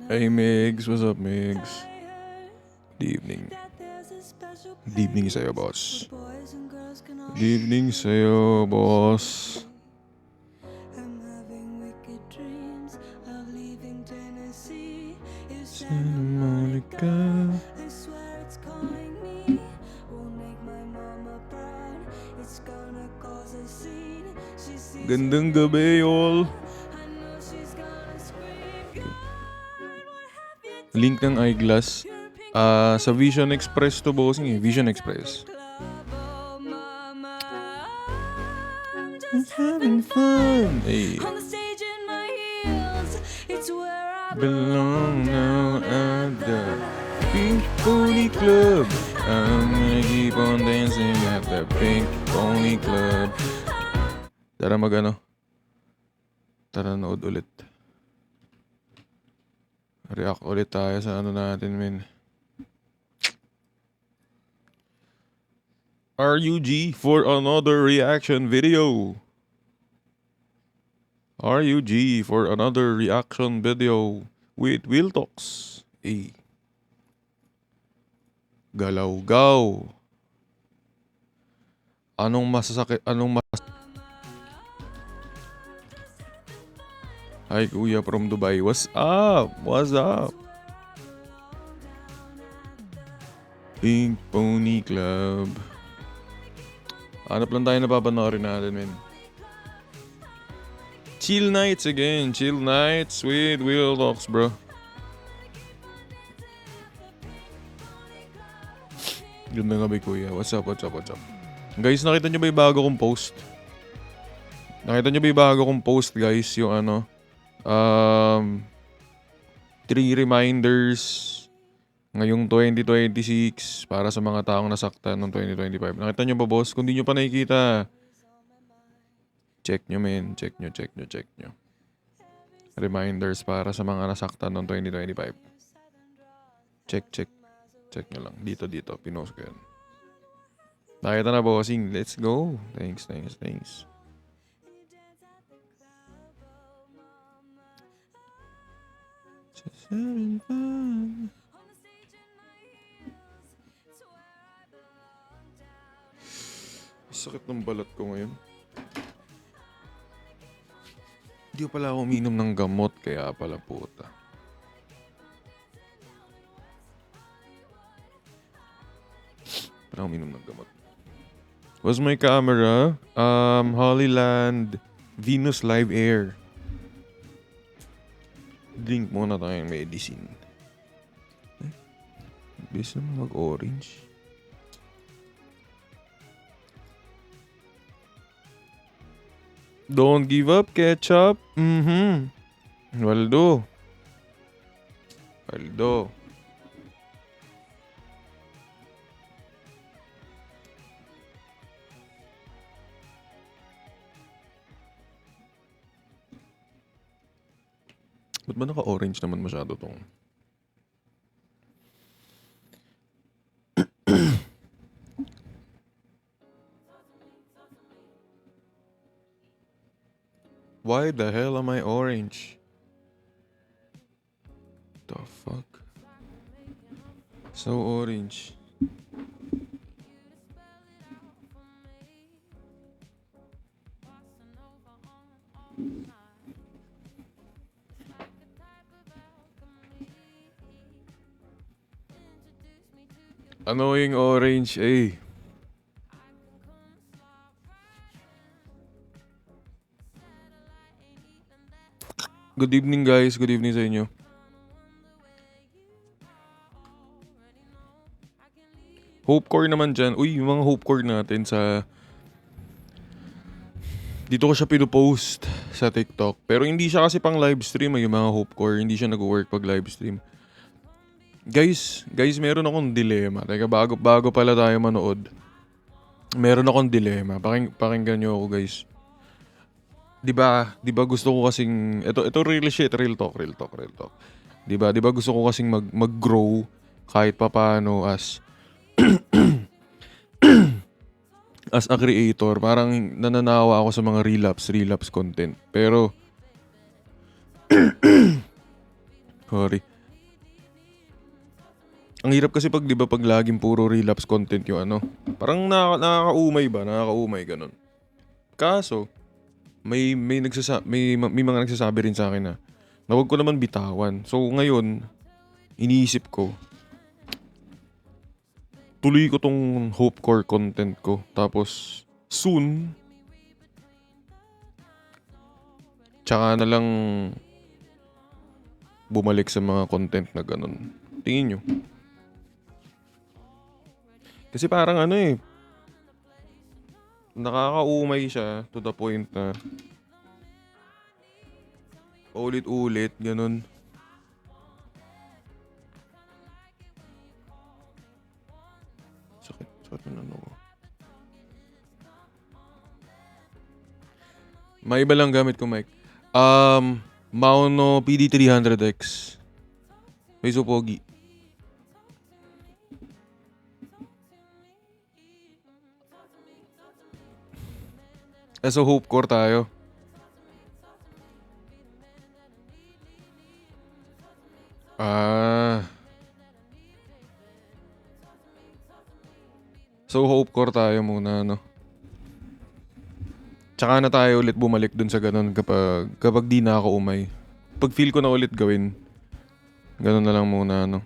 Hey Migs, what's up Migs? Good evening. Good evening sa'yo, boss. Good evening sa'yo, boss. Santa Monica. Gandang gabi, y'all. Link ng eyeglass. Sa Vision Express to, bossing eh. Vision Express. Just having fun. Hey. Belong now at the Pink Pony Club. I'm gonna keep on dancing at the Pink Pony Club. Tara Tara nood ulit. React ulit tayo sa ano natin, men. RUG for another reaction video. RUG for another reaction video with Will Talks. Eh. Galaw-gaw. Anong masasakit? Hi Kuya from Dubai. What's up? What's up? Pink Pony Club. Hanap lang tayo na papanoorin natin, men. Chill nights again. Chill nights with Will Talks, bro. Ganda nga ba, Kuya? What's up? Guys, nakita nyo ba yung bago kong post? Guys? Yung 3 reminders ngayong 2026 para sa mga taong nasaktan ng 2025. Nakita nyo ba, boss? Kung di nyo pa nakikita, check nyo, men. Check nyo. Reminders para sa mga nasaktan ng 2025. Check nyo lang. Dito. Pinost ko yan. Nakita na, bossing. Let's go. Thanks. Just having fun. Sakit ng balat ko ngayon. Hindi ko pala ako uminom ng gamot, kaya pala puta. Para uminom ng gamot. What's my camera? Hollyland Venus Live Air. Drink muna tayong medicine. Bis naman mag-orange. Don't give up, ketchup. Waldo. Ba't ba naka-orange naman masyado tong? Why the hell am I orange? The fuck? So orange. Annoying orange, eh. Good evening, guys. Good evening sa inyo. Hopecore naman dyan. Uy, yung mga Hopecore natin sa... Dito ko siya pinupost sa TikTok. Pero hindi siya kasi pang livestream. Yung mga Hopecore, hindi siya nag-work pag livestream. Guys, meron akong dilema. Teka, bago pala tayo manood. Meron akong dilema. Pakinggan nyo ako, guys. Di ba gusto ko kasing ito real shit, real talk. Di ba gusto ko kasing mag-grow kahit papaano as as a creator. Parang nananawa ako sa mga relapse content. Pero sorry. Ang hirap kasi pag 'di ba pag laging puro relapse content yung ano, parang nakakaumay ba, nakakaumay gano'n. Kaso may mga nagsasabi rin sa akin na wag ko naman bitawan. So ngayon, iniisip ko, tuloy ko 'tong hopecore content ko tapos soon, tsaka na lang bumalik sa mga content na gano'n. Tingin niyo? Kasi parang ano, eh, nakakaumay siya to the point na paulit-ulit gano'n. Sakit ng ano ko. May iba lang gamit ko mic. Mauno PD300X. May supogi. So hope core tayo. So hope core tayo muna, no? Tsaka na tayo ulit bumalik dun sa ganun kapag di na ako umay. Pag feel ko na ulit gawin, ganun na lang muna, no?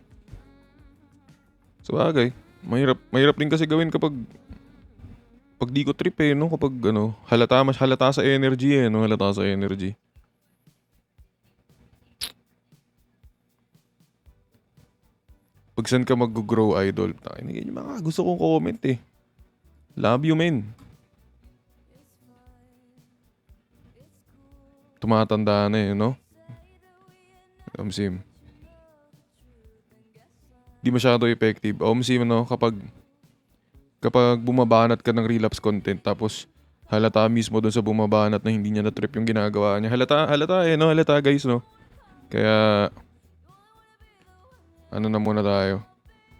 So bagay, mahirap din kasi gawin kapag di ko trip eh, no? Kapag ano, halata sa energy eh, no? Halata sa energy. Pag saan ka mag-grow idol, takin yung mga gusto kong comment eh. Love you, men. Tumatanda na eh, no? Omsim. Di masyado effective. Omsim, no? Kapag bumabanat ka ng relapse content tapos halata mismo doon sa bumabanat na hindi niya na-trip yung ginagawa niya. Halata eh, no? Halata guys, no? Kaya, ano na muna tayo.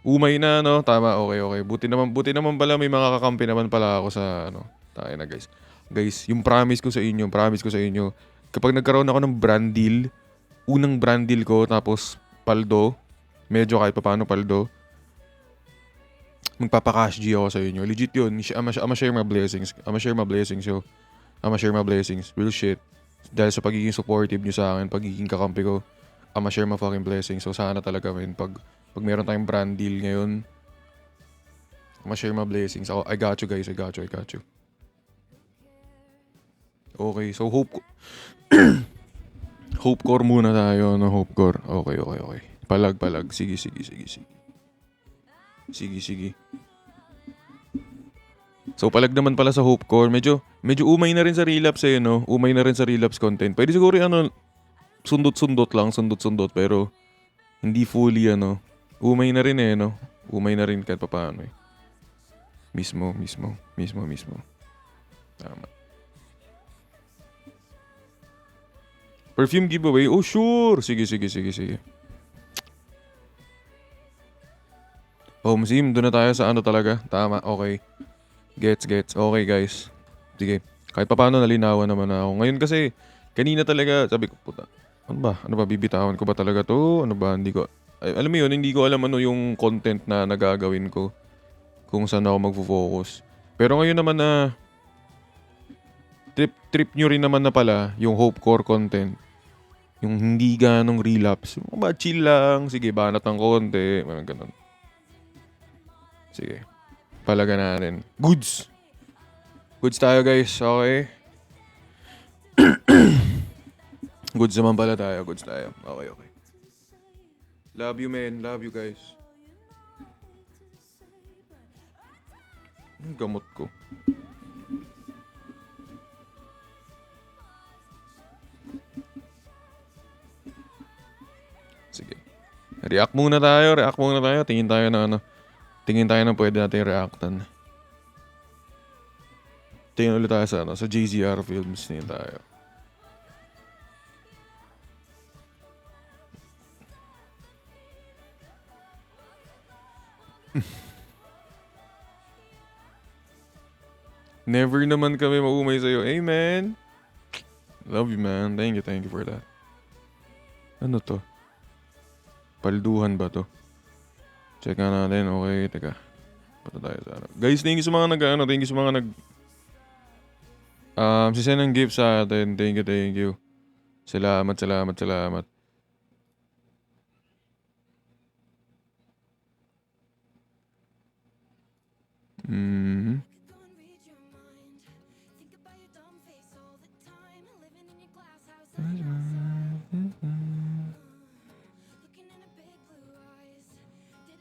Umay na, no? Tama, okay. Buti naman pala may mga kakampi naman pala ako sa, ano, tayo na guys. Guys, yung promise ko sa inyo, kapag nagkaroon ako ng brand deal, unang brand deal ko, tapos paldo, medyo kahit paano paldo, magpapa-cash G ako sa inyo. Legit yun. I'ma share my blessings. I'ma share my blessings. Real shit. Dahil sa pagiging supportive nyo sa akin, pagiging kakampi ko, I'ma share my fucking blessings. So sana talaga, men, pag meron tayong brand deal ngayon, I'ma share my blessings. I got you guys. I got you. Okay, so hope core muna tayo, no? Hope core. Okay. Palag. Sige. So palag naman pala sa hope core. Medyo umay na rin sa relapse eh, no? Umay na rin sa relapse content. Pwede siguro ano, sundot-sundot pero hindi fully ano. Umay na rin eh, no? Umay na rin kahit papaano eh. Mismo. Tama. Perfume giveaway? Oh, sure! Sige. Home sim, doon na tayo sa ano talaga. Tama, okay. Gets. Okay, guys. Sige. Kahit papaano nalinawan naman ako. Ngayon kasi, kanina talaga, sabi ko, puta, ano ba, bibitawan ko ba talaga to? Ano ba, hindi ko, alam mo yun, hindi ko alam ano yung content na nagagawin ko. Kung saan ako magfo-focus. Pero ngayon naman na, trip nyo rin naman na pala yung hope core content. Yung hindi ganong relapse. Chill lang. Sige, banat ng konti. Mga ganun. Sige. Palaga natin. Goods tayo guys. Okay. Goods naman pala tayo. Okay. Love you, men. Love you guys. Ang gamot ko. Sige. React muna tayo. Tingin tayo ng pwede natin reactan. Tingin ulit tayo sa JZR Films. Tingin tayo. Never naman kami maumay sa'yo. Amen. Love you, man. Thank you for that. Ano to? Palduhan ba to? Check nga natin. Okay, teka. Punta tayo sa ano. Guys, thank you sa mga thank you sa mga sisend ng gift sa atin. Thank you. Salamat. Mhm.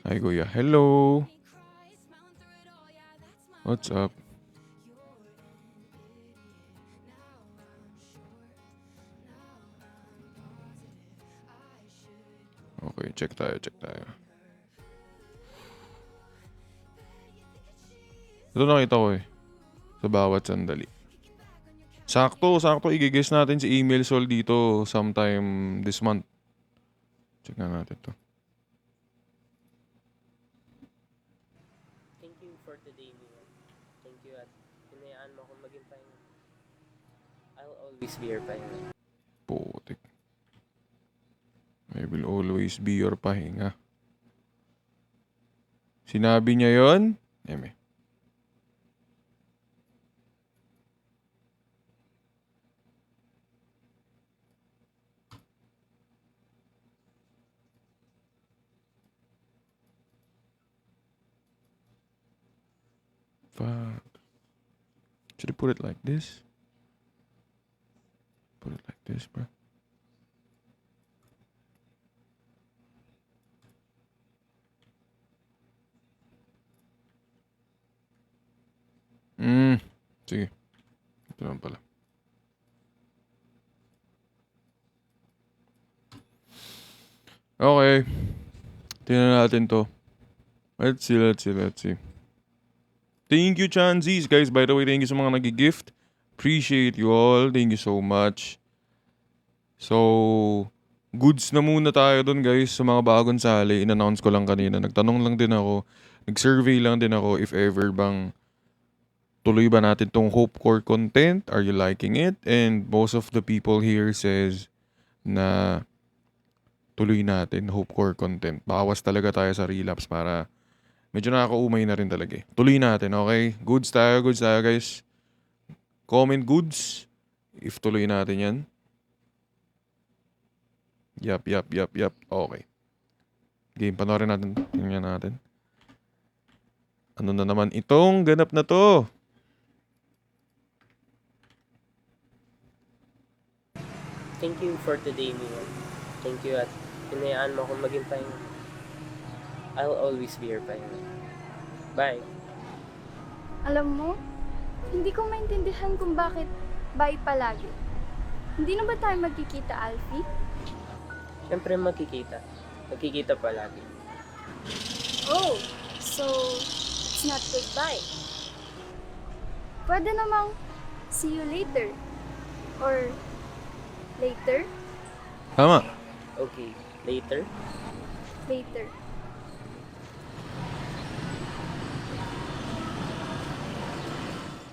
Hi, kuya. Hello. What's up? Okay, check tayo. Ito nakita ko eh. Sa bawat sandali. Sakto. I-guess natin si email Sol dito sometime this month. Check na natin to. Thank you for today, Mia. Thank you at hinayaan mo akong maging pahinga. I'll always be your pahinga. Putik. I will always be your pahinga. Sinabi niya yon? Eme. Fuck. Should I put it like this? Put it like this, bro. Sige. Ito naman pala. Okay. Tingnan natin to. Let's see. Thank you, Chanzies. Guys, by the way, thank you sa mga nag-gift. Appreciate you all. Thank you so much. So, goods na muna tayo dun, guys, sa mga bagong sali. In-announce ko lang kanina. Nagtanong lang din ako. Nag-survey lang din ako if ever bang tuloy ba natin tong Hope Core content? Are you liking it? And most of the people here says na tuloy natin Hope Core content. Bawas talaga tayo sa relapse para medyo nakakaumay na rin talaga eh. Tuloy natin, okay? Goods tayo guys. Comment goods if tuloy natin yan. Yup. Okay. Game, panoorin natin. Tingnan natin. Ano na naman itong ganap na to? Thank you for today, Mia. Thank you at hinayaan mo akong maging pahinga. I'll always be your pahinga. Bye. Alam mo, hindi ko maintindihan kung bakit bye palagi. Hindi na ba tayo magkikita, Alfie? Siyempre magkikita. Magkikita palagi. Oh, so it's not goodbye. Pwede namang see you later. Or later? Tama. Okay, later? Later.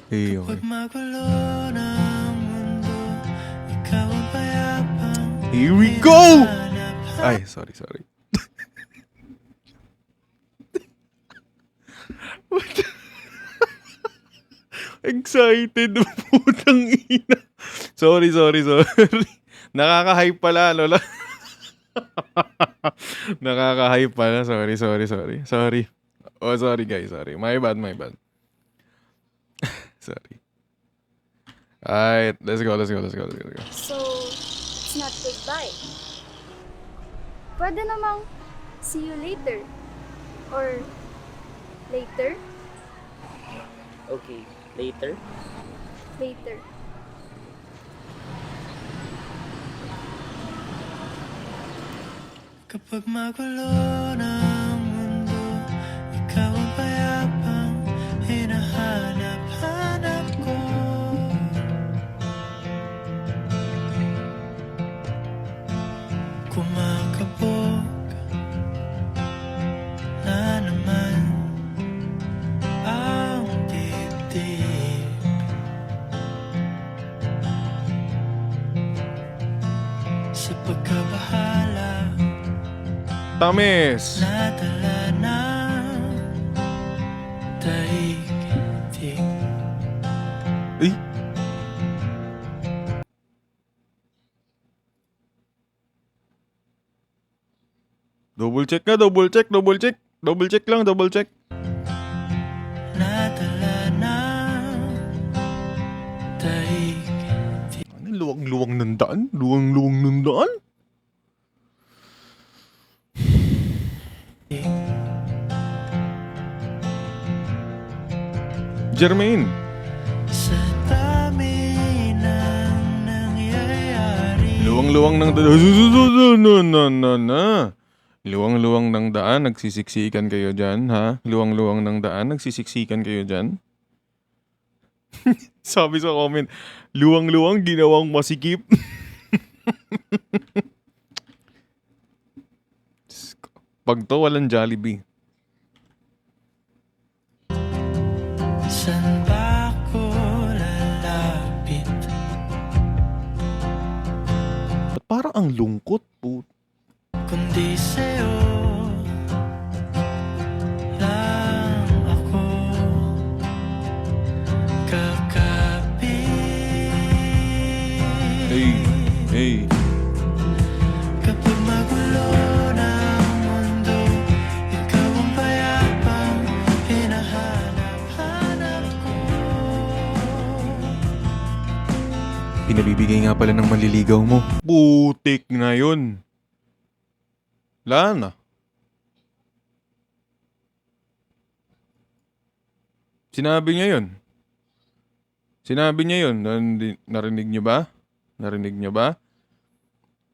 Okay. Here we go! Ay, sorry. Excited, putang ina. Sorry. Nakaka-hype pala, Lola. Nakaka-hype pala. Sorry. Oh, sorry guys, sorry. My bad. Sorry. Alright, let's go. So it's not goodbye. Pwede namang see you later. Or later? Okay, later? Later. Kapag magulo ng mundo, ikaw ang payapang hinahanap-hanap ko. Kumakabog na naman ang dibdib. Sa pagkabahala Tamis! nadala na Double check nga, double check, double check. Double check lang, double check. nadala na daig. Ano, luwang-luwang ng daan? Luwang-luwang ng daan? Jermaine. Sa dami ng nangyayari. Luwang-luwang ng daan. Luwang-luwang ng daan, nagsisiksikan kayo dyan, ha? Luwang-luwang ng daan, nagsisiksikan kayo dyan? Sabi sa comment, luwang-luwang, ginawang masikip. Pag to, walang Jollibee. San ba ko lalapit? Ba't parang ang lungkot po? Kundi sa'yo lang ako kakapit. Hey. Kapag magulo ng mundo, ikaw ang payapang hinahanap-hanap ko. Pinabibigay nga pala ng manliligaw mo. Putik na yun. Wala na. Sinabi niya yun. Sinabi niya yun. Narinig niyo ba? Narinig niyo ba?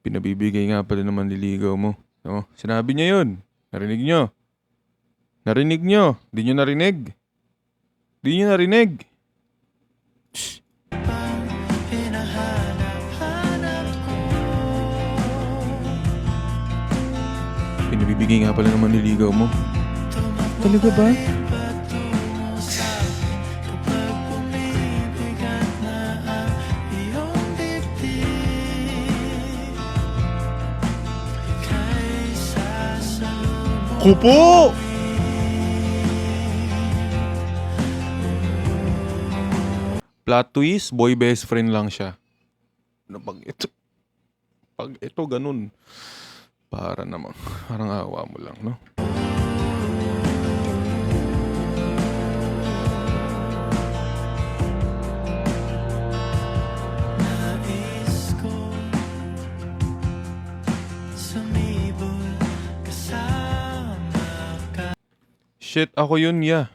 Pinabibigay nga pala ng manliligaw mo. No? Sinabi niya yun. Narinig niyo. Narinig niyo. Di niyo narinig. Di niyo narinig. Hinahanap-hanap ko. Pinabibigay nga pala ng manliligaw mo. Talaga ba? Patungo sa kapag bumibigat na ang iyong dibdib. Ika'y sasalubong. Kupo! Plot twist, boy best friend lang siya. Ano pag ito ganun. Para namang, parang awa mo lang, no? Nais ko sumibol kasama ka. Shit, ako yun, ya.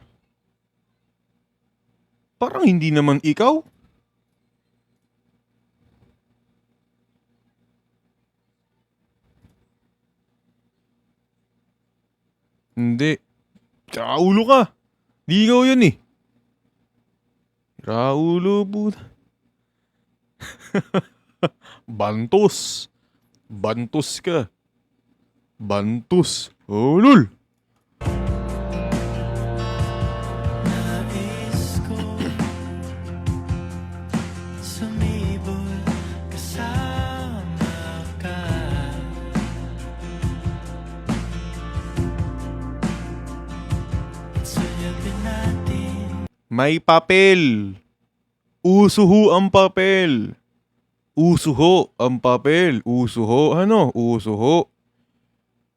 Parang hindi naman ikaw. Hindi. Raulo ka. Di ikaw yun eh. Raulo po. Bantos. Bantos ka. Bantos. Oh, lol. Nais ko sumibol kasama ka. At suyapin natin. May papel. Usuho ang papel. Usuho ang papel. Usuho. Ano? Usuho.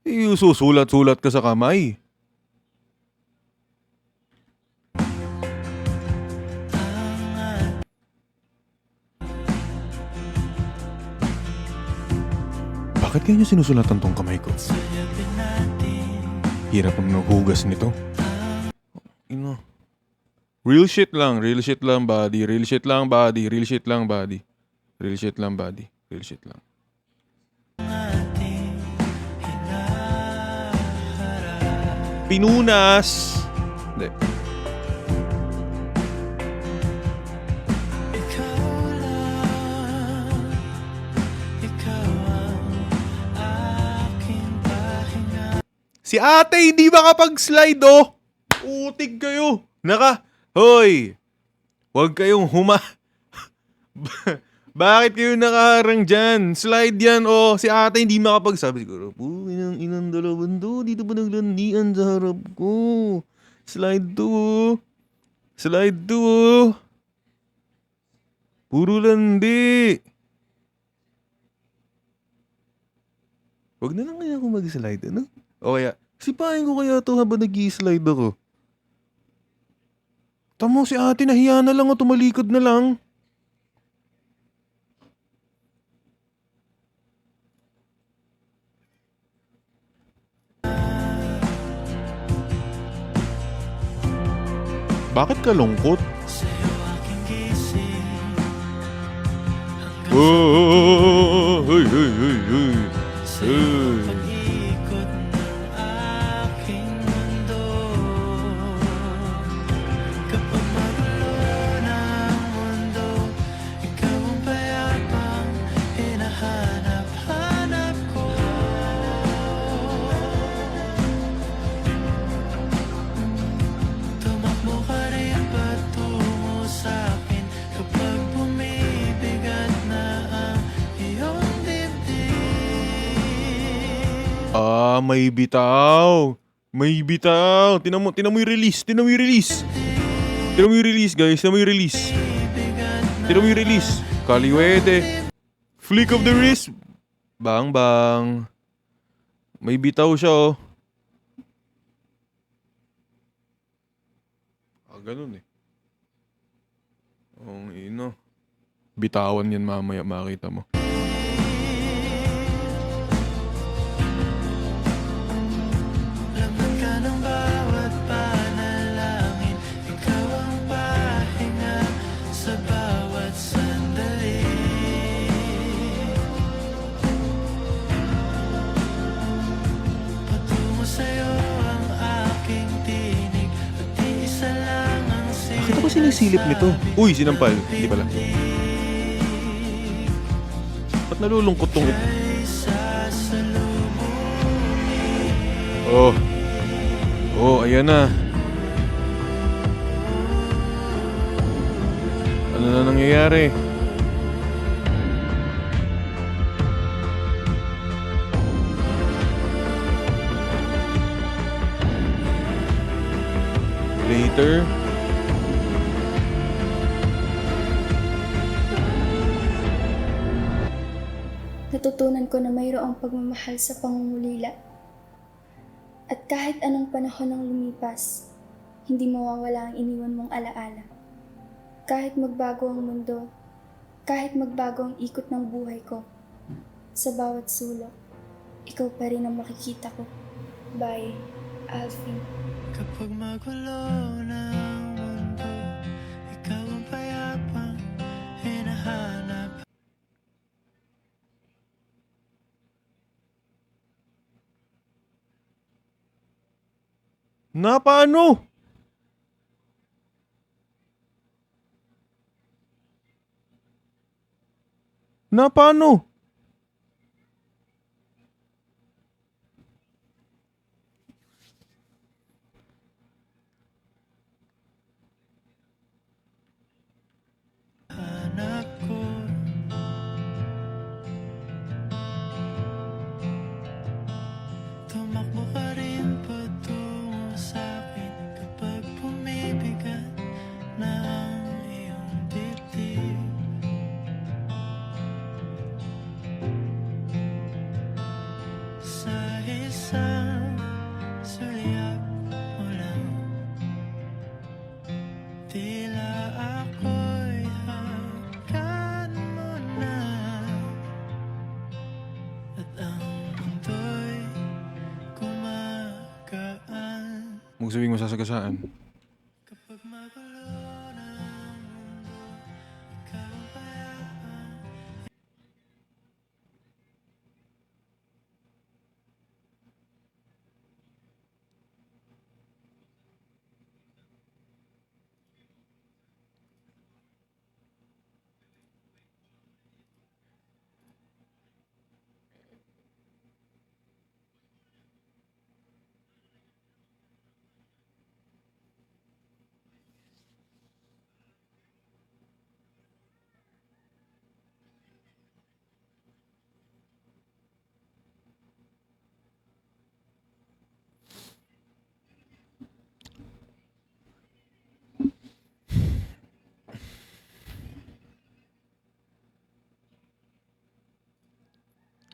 Susulat-sulat ka sa kamay. Bakit kaya niyo sinusulatan tong kamay ko? Suyapin natin. Hirap naman ng hugas nito. Ino. Real shit lang body. Real shit lang body. Real shit lang body. Real shit lang body. Real shit lang. Ating hinaharap. Pinunas. Hindi. Ikaw lang, ikaw ang aking pahinga. Si ate hindi makapag-slide oh. Utig kayo. Hoy. Huwag kayong Bakit kayo nakaharang dyan? Slide yan oh. Si ate hindi makapagsabi siguro. Inang dalawang to. Dito ba naglandian sa harap ko? Slide to oh. Slide to oh. Puro landi. Huwag na lang kaya ako mag-slide, ano? O kaya, sipahin ko kaya to habang nag-i-slide ako. Tamo si ate, nahiya na lang o tumalikod na lang. Bakit ka lungkot? Sa'yo aking gising. Hanggang Oh, hey, hey, hey, hey. sa'yo pag-ikot ng aking mundo. Kapag magulo ng mundo, ikaw ang payapang hinahanap-hanap ko. Tumakbo ka rin patungo sa'kin kapag bumibigat na ang iyong dibdib. May bitaw. May bitaw. Tinan mo yung release. Tinan mo yung release. Tinan mo yung release, guys. Tinan mo yung release. Tinan mo yung release. Kaliwete. Flick of the wrist. Bang, bang. May bitaw siya, oh. Ganun eh. Ang ino. Bitawan yan mamaya, makita mo. Laman ka ng bawat panalangin, ikaw ang pahinga sa bawat sandali. Patungo sa'yo ang aking tinig, at iisa lang ang Bakit ako sinisilip nito? Uy, sinampal. Hindi pala. Ba't nalulungkot tong ito? Oh. Oh, ayan na. Ano na nangyayari? Later. Natutunan ko na mayroong pagmamahal sa pangungulila. At kahit anong panahon ang lumipas, hindi mawawala ang iniwan mong alaala. Kahit magbago ang mundo, kahit magbago ang ikot ng buhay ko, sa bawat sulok, ikaw pa rin ang makikita ko. Bye, Alfie. Kapag magulo ng mundo, ikaw ang payapang hinahanap. Na paano? Na paano? Hanap ko. Tumakbo ka rin patungo sa'kin kapag bumibigat na ang iyong dibdib. Sa isang sulyap mo lang, tila ako'y hagkan mo na, at ang mundo'y gumagaan. Huwag sabihin mo sasagasaan. Kapag magulo na ang mundo, ikaw ang payapang.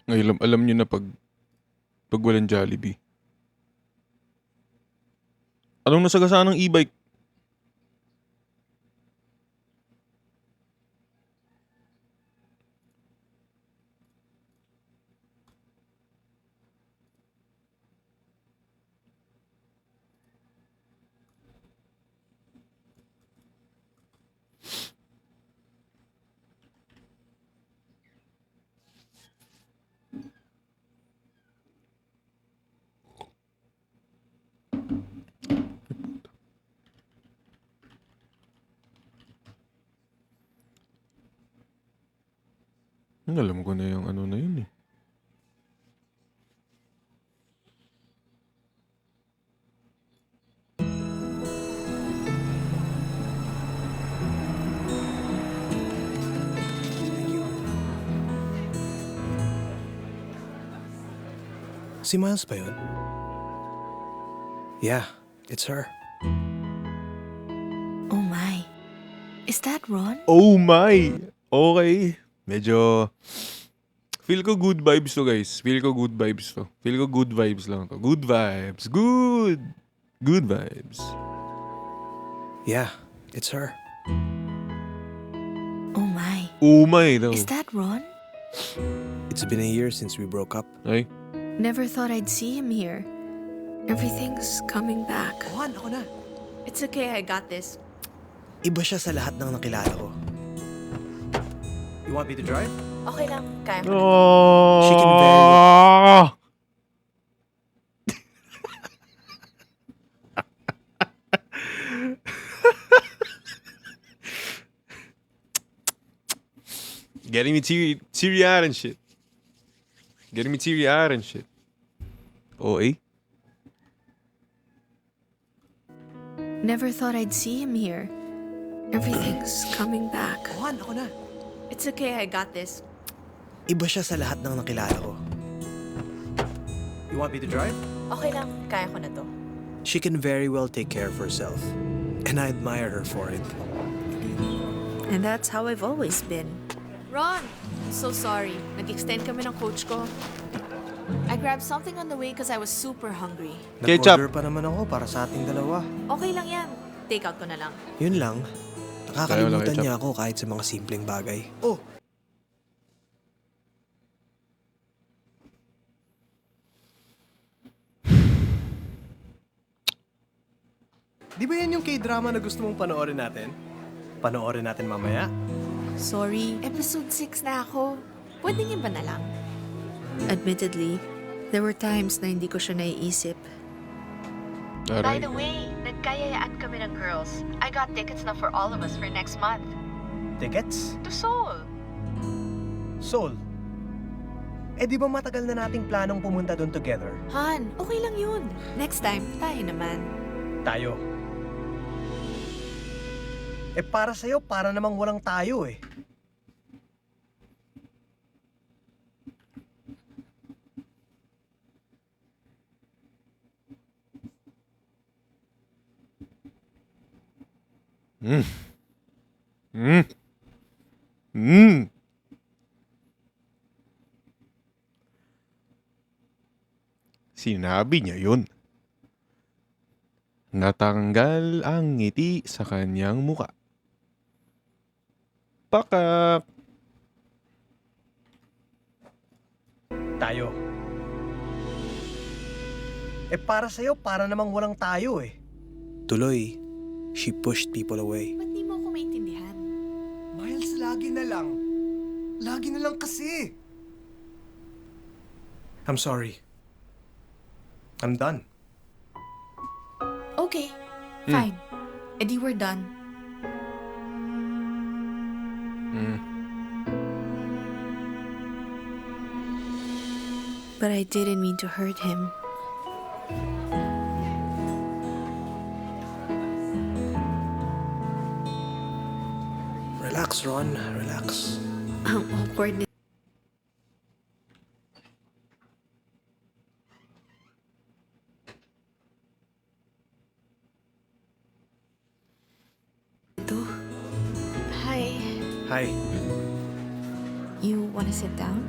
Ngayon, alam nyo na pag walang Jollibee. Anong nasagasaan ng e-bike? Alam ko na yung ano na yun eh. Si Miles ba yun? Yeah, it's her. Oh my. Is that Ron? Oh my! Okay. Medyo... Feel ko good vibes to, guys. Feel ko good vibes to. Feel ko good vibes lang to. Good vibes. Good! Good vibes. Yeah, it's her. Oh my. Oh my daw. Is that Ron? It's been a year since we broke up. Ay? Never thought I'd see him here. Everything's coming back. Juan, ako na. It's okay, I got this. Iba siya sa lahat ng nakilala ko. You want me to drive? Okay lang, kaya ko. Oh. She can very Getting me teary-eyed and shit. Getting me teary-eyed and shit. Oh, eh? Never thought I'd see him here. Everything's coming back. Juan, ako na. It's okay, I got this. Iba siya sa lahat ng nakilala ko. You want me to drive? Okay lang, kaya ko na to. She can very well take care of herself. And I admire her for it. And that's how I've always been. Ron, I'm so sorry. Nag-extend kami ng coach ko. I grabbed something on the way because I was super hungry. Ketchup. Nag-order pa naman ako para sa ating dalawa. Okay lang yan. Take out ko na lang. Yun lang. Kaya wala Nakakalimutan ketchup. niya ako kahit sa mga simpleng bagay. Oh! Di ba yan yung K-drama na gusto mong panoorin natin? Panoorin natin mamaya? Sorry, episode 6 na ako. Pwede niyo ba na lang? Admittedly, there were times na hindi ko siya naiisip. Aray. way, nagkayayaan kami ng girls. I got tickets na for all of us for next month. Tickets? To Seoul. Seoul? Eh di ba matagal na nating planong pumunta doon together? Han, okay lang yun. Next time, tayo naman. Tayo. Eh para sa'yo, para namang walang tayo eh. Mm. Mm. Mm. Sinabi niya yun. Natanggal ang ngiti sa kanyang muka. Pakak! Tayo. Eh para sa'yo, para namang walang tayo eh. Tuloy, she pushed people away. Ba't di mo ako maintindihan? Miles, lagi na lang. Lagi na lang kasi. I'm sorry. I'm done. Okay, fine. Eddie, we're done. Mm. But I didn't mean to hurt him. Relax, Ron. Relax. Ang awkward nito. Hi. Hi. You wanna sit down?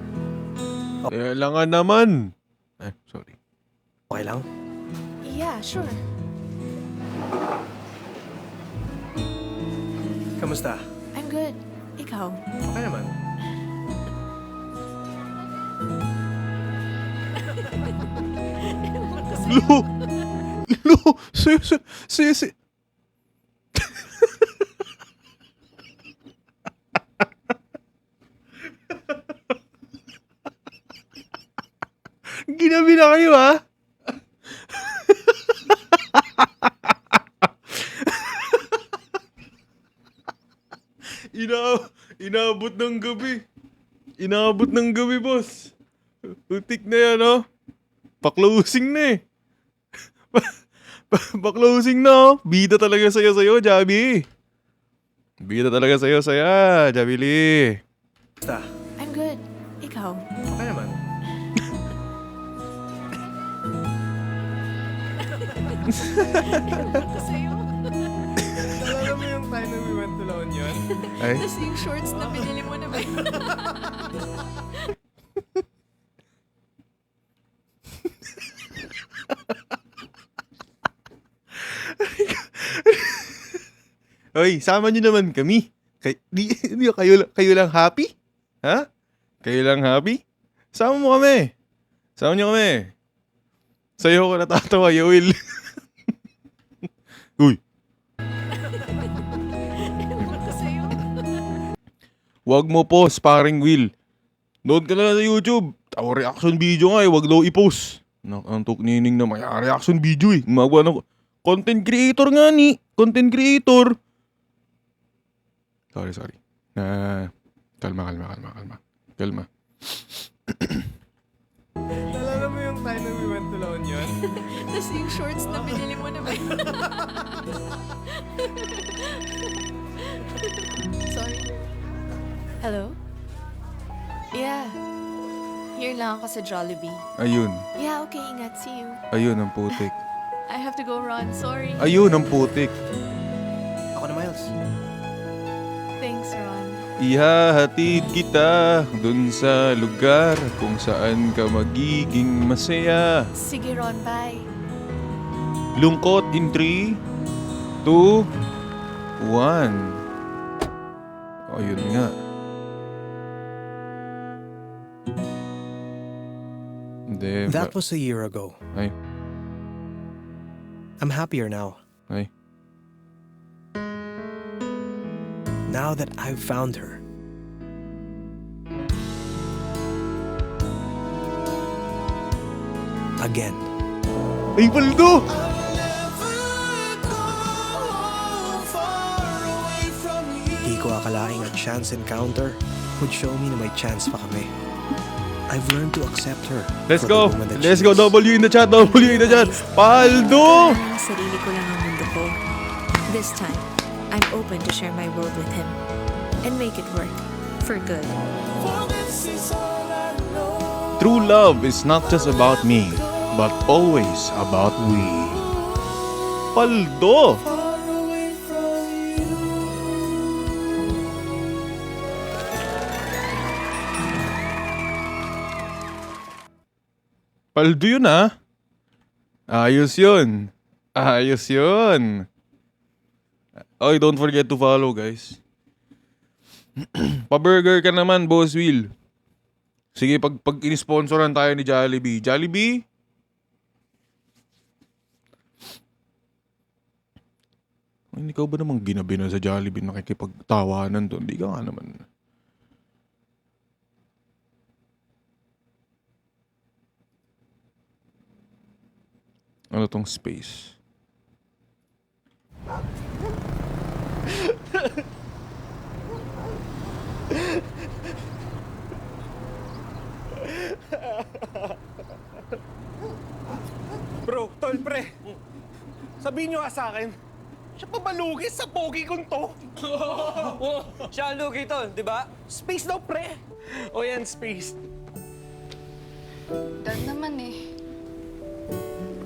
Kailangan naman. Sorry. Okay lang? Yeah, sure. Kamusta? I'm good. Ikaw? Okay naman. Lo! Lo! Sisi! Ginabi na kayo, ha? Inaabot ng gabi. Inaabot ng gabi, boss. Utik na yan, oh. Pa-closing na eh. Pa-closing na, oh. Bida talaga sa'yo, Javi. Bida talaga sa'yo, Javi Lee. Kamusta? I'm good. Ikaw? Okay naman. Nalala mo yung time na we went to La Union? Ay, Tapos yung shorts na binili mo na ba yun? oy, sama nyo naman kami. Kayo lang happy? Ha? Kayo lang happy? Sama mo kami. Sama nyo kami. Sa'yo ko natatawa, Yoel. Uy. Wag mo po, sparring wheel. Nood ka na lang sa YouTube. Tawa reaction video nga eh, wag daw i-post. Nakantok nining na may reaction video eh. Gumagawa ng content creator nga ni. Content creator. Sorry. Kalma. Nalala mo yung time na we went to La Union? Tapos yung shorts na binili mo na ba yun? Sorry. Hello? Yeah. Here lang ako sa Jollibee. Ayun. Yeah, okay. Ingat. See you. Ayun ang putik. I have to go, Ron. Sorry. Ayun ang putik. Ako na, Miles. Thanks, Ron. Ihahatid kita dun sa lugar kung saan ka magiging masaya. Sige, Ron. Bye. Lungkot in 3, 2, 1. Ayun nga. Hindi. That was a year ago. Ay. I'm happier now. Ay. Now that I've found her. Again. Ay, Paldo! Di ko akalaing a chance encounter would show me na may chance pa kami. I've learned to accept her. Let's for go! the woman that Let's she go! is. W in the chat! W in the chat! Paldo! Parang sarili ko lang ang mundo ko. This time, I'm open to share my world with him. And make it work. For good. True love is not just about me, but always about we. Paldo! Paldo yun ah. Ayos yun. Ayos yun. Oh, don't forget to follow, guys. Pa-burger ka naman, Boss Will. Sige, pag in-sponsoran tayo ni Jollibee. Jollibee? Ay, ikaw ba namang ginabi na sa Jollibee nakikipagtawanan doon? Hindi ka nga naman. Ano tong space? Bro, tol pre. Sabihin nyo nga sa akin, siya pa ba lugi sa pogi kong to? Siya ang lugi tol, di ba? Space daw pre. O yan, space. Dad naman eh.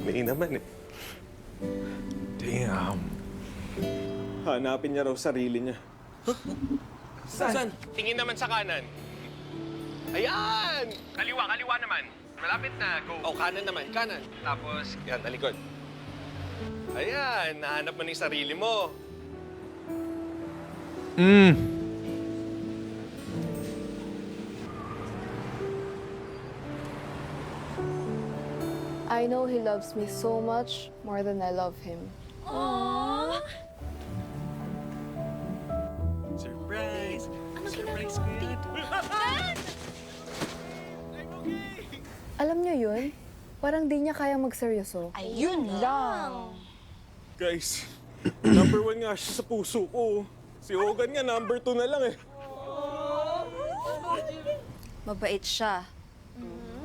May naman eh. Damn. Hanapin niya raw sarili niya. Saan? Tingin naman sa kanan. Ayan! Kaliwa naman. Malapit na. Go. Oh, kanan naman. Kanan. Tapos, yan, talikod. Ayan, nahanap mo na yung sarili mo. I know he loves me so much more than I love him. Surprise! Surprise ko yan. Alam niyo yun? Parang di niya kaya magseryoso. Ayun lang. Guys, number 1 nga siya sa puso ko. Si Hogan nga, number 2 na lang eh. Mabait siya.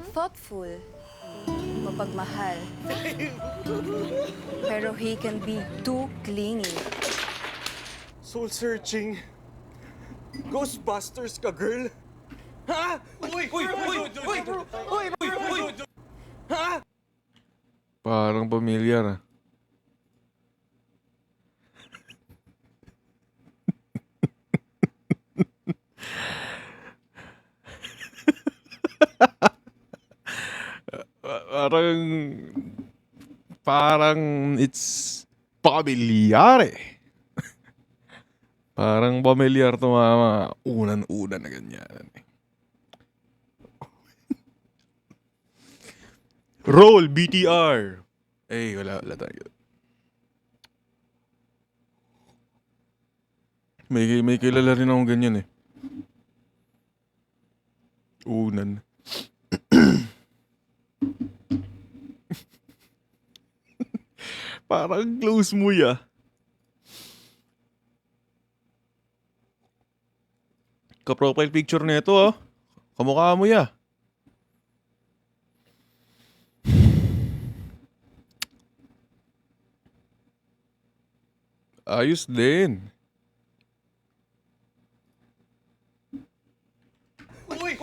Thoughtful. Mapagmahal. Pero he can be too clingy. Soul searching. Ghostbusters ka, girl. Ha? Uy! Ha? Parang pamilyar ah. Parang it's pamilyar eh. Parang pamilyar to mga unan-una na ganyan. Roll BTR. Wala tayo. May kilala rin akong ganyan eh. Unan. Parang close mo ya. Ka-profile picture nito ah. Kamukha mo ya. Ayos din. Uy,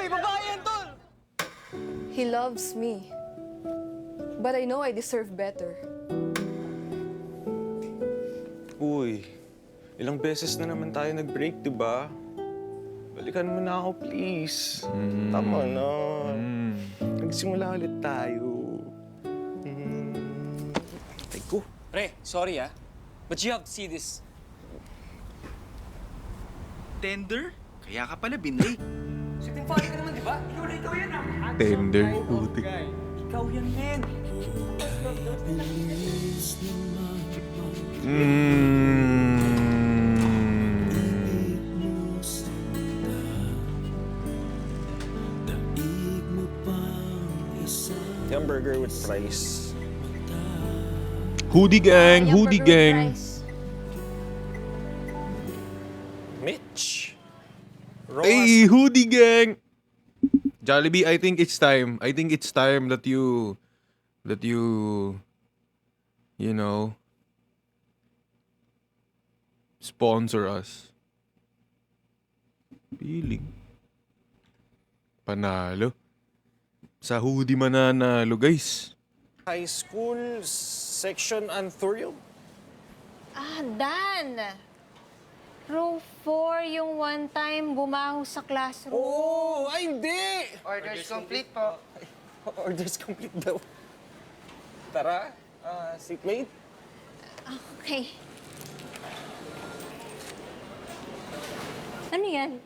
babae yan, tol! He loves me. But I know I deserve better. Uy, ilang beses na naman tayo nag-break, di ba? Balikan mo na ako, please. Tama na. Nagsimula ulit tayo. Ay ko. Pre, sorry ah. But you have to see this. Tender? Kaya ka pala binlay. Sitting funny ka naman, di ba? Ikaw yan ah. Tender. Putik. Ikaw yan, men. Yung burger with fries. Hoodie gang, hoodie gang. Mitch. Hey, hoodie gang. Jollibee, I think it's time. I think it's time that you know, sponsor us. Feeling. Panalo. Sa hoodie mananalo, guys. High school section anthurium. Dan! Row 4, yung one time bumaho sa classroom. Oh, ay hindi! Orders complete po. Orders complete daw. Tara, seatmate. Okay. Ano yan?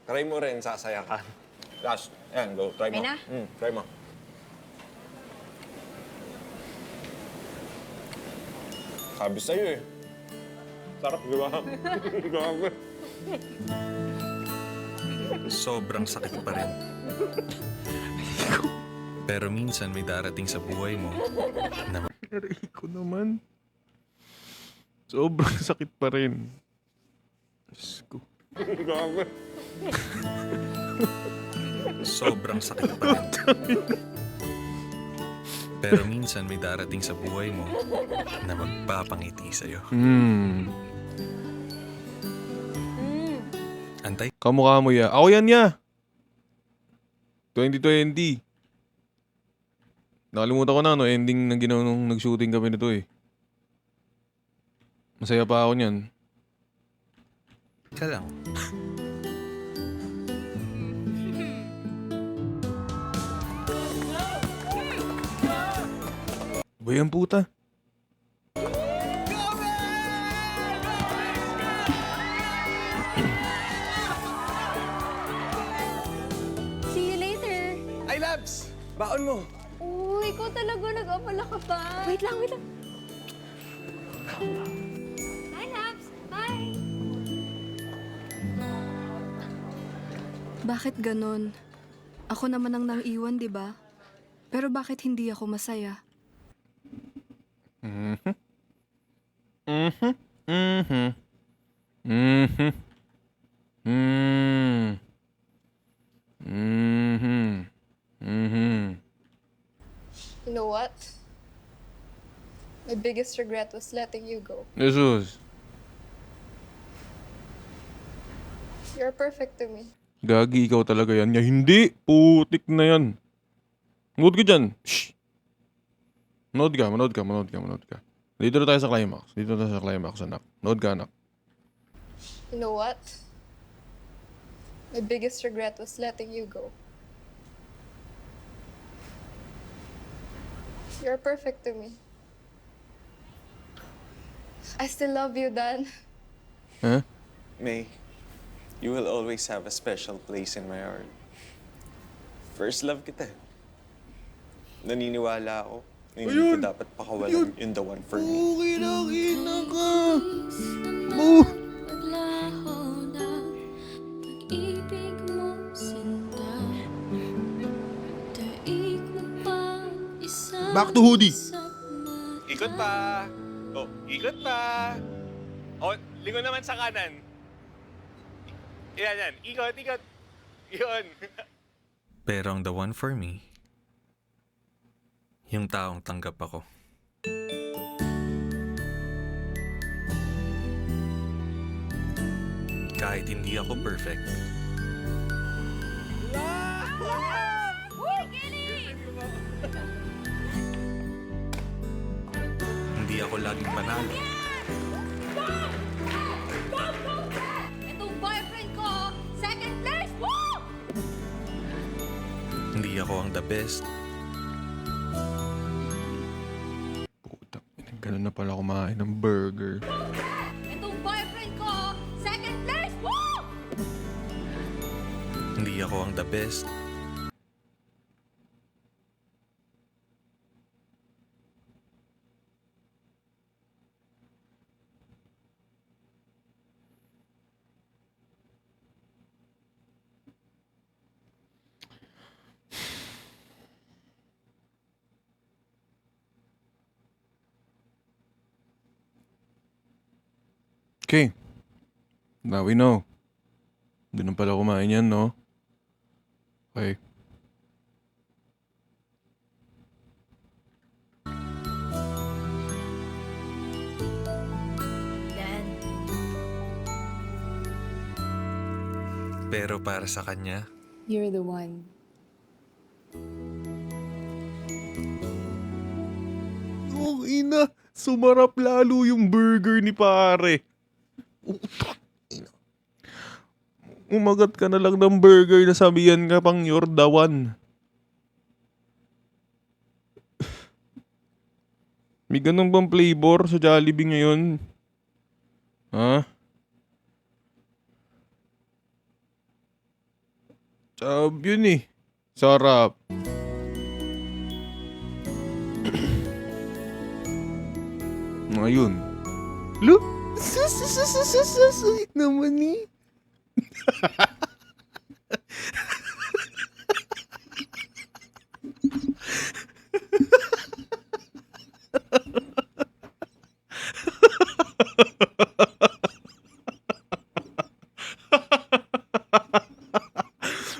Try mo rin, sasaya ka. Last, ayan, go, try mo. May na? Try mo. Sabi sa'yo eh. Sarap, di ba? Grabe. Sobrang sakit pa rin. Pero minsan may darating sa buhay mo na Aray ko naman. Sobrang sakit pa rin. Diyos ko. Grabe. sobrang sakit pa rin. Pero minsan may darating sa buhay mo na magpapangiti sa'yo. Antay. Kamukha mo ya. Ako yan ya. 2020. Nakalimutan ko na, no? Ending na ginawa nung nag-shooting kami nito eh. Masaya pa ako niyan. Ka lang. ba yan, puta? See you later. Ay, Labs! Baon mo! Uy, ikaw talaga nag-abala ka pa. Wait lang. Hi, Labs. Bye. Bakit ganon? Ako naman ang naiwan, di ba? Pero bakit hindi ako masaya? Mhm. Mhm. Mhm. Mhm. Mhm. Mhm. Mhm. You know what? My biggest regret was letting you go. Jesus. You're perfect to me. Gagi, ikaw talaga yan. Ya, hindi. Putik na yan. Manood ka dyan. Shh. Manood ka. Dito na tayo sa climax. Anak. Manood ka, anak. You know what? My biggest regret was letting you go. You're perfect to me. I still love you, Dan. Huh? May, you will always have a special place in my heart. First love kita. Naniniwala ako na hindi ko dapat pakawalan yung the one for me. Kinakina ka. Back to hoodie. Ikot pa! Oh, ikot pa! Oh, lingon naman sa kanan. Yan. Ikot. Yun. Pero ang the one for me, yung taong tanggap ako. Kahit hindi ako perfect. Hindi ako laging panalo. Itong boyfriend ko, second place! Woo! Hindi ako ang the best. Putak, ganun na pala kumain ng burger. Itong boyfriend ko, second place! Woo! Hindi ako ang the best. Okay. Now we know. Doon na pala kumain yan, no? Okay. Dan, Pero para sa kanya, You're the one. Oh, ina. Sumarap lalo yung burger ni pare. Utak, ina. Umagat ka na lang ng burger na sabihan ka pang you're the one. May ganun bang flavor sa Jollibee ngayon? Ha? Sarap yun eh. Sarap. Ayun. Look! Sweet naman eh.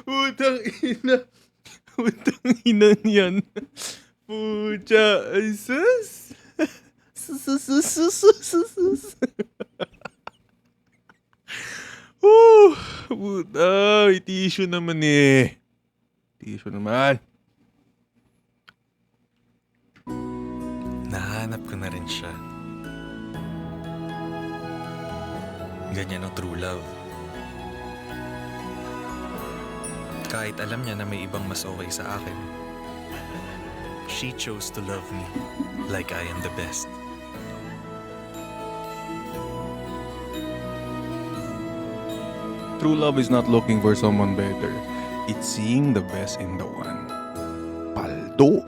Putang ina. Putang ina yan. Pucha. Ay, sus. Sus. Puta. May tissue naman eh. Tissue naman. nahanap ko na rin siya. Ganyan ang true love. Kahit alam niya na may ibang mas okay sa akin, she chose to love me like I am the best. True love is not looking for someone better. It's seeing the best in the one. Paldo!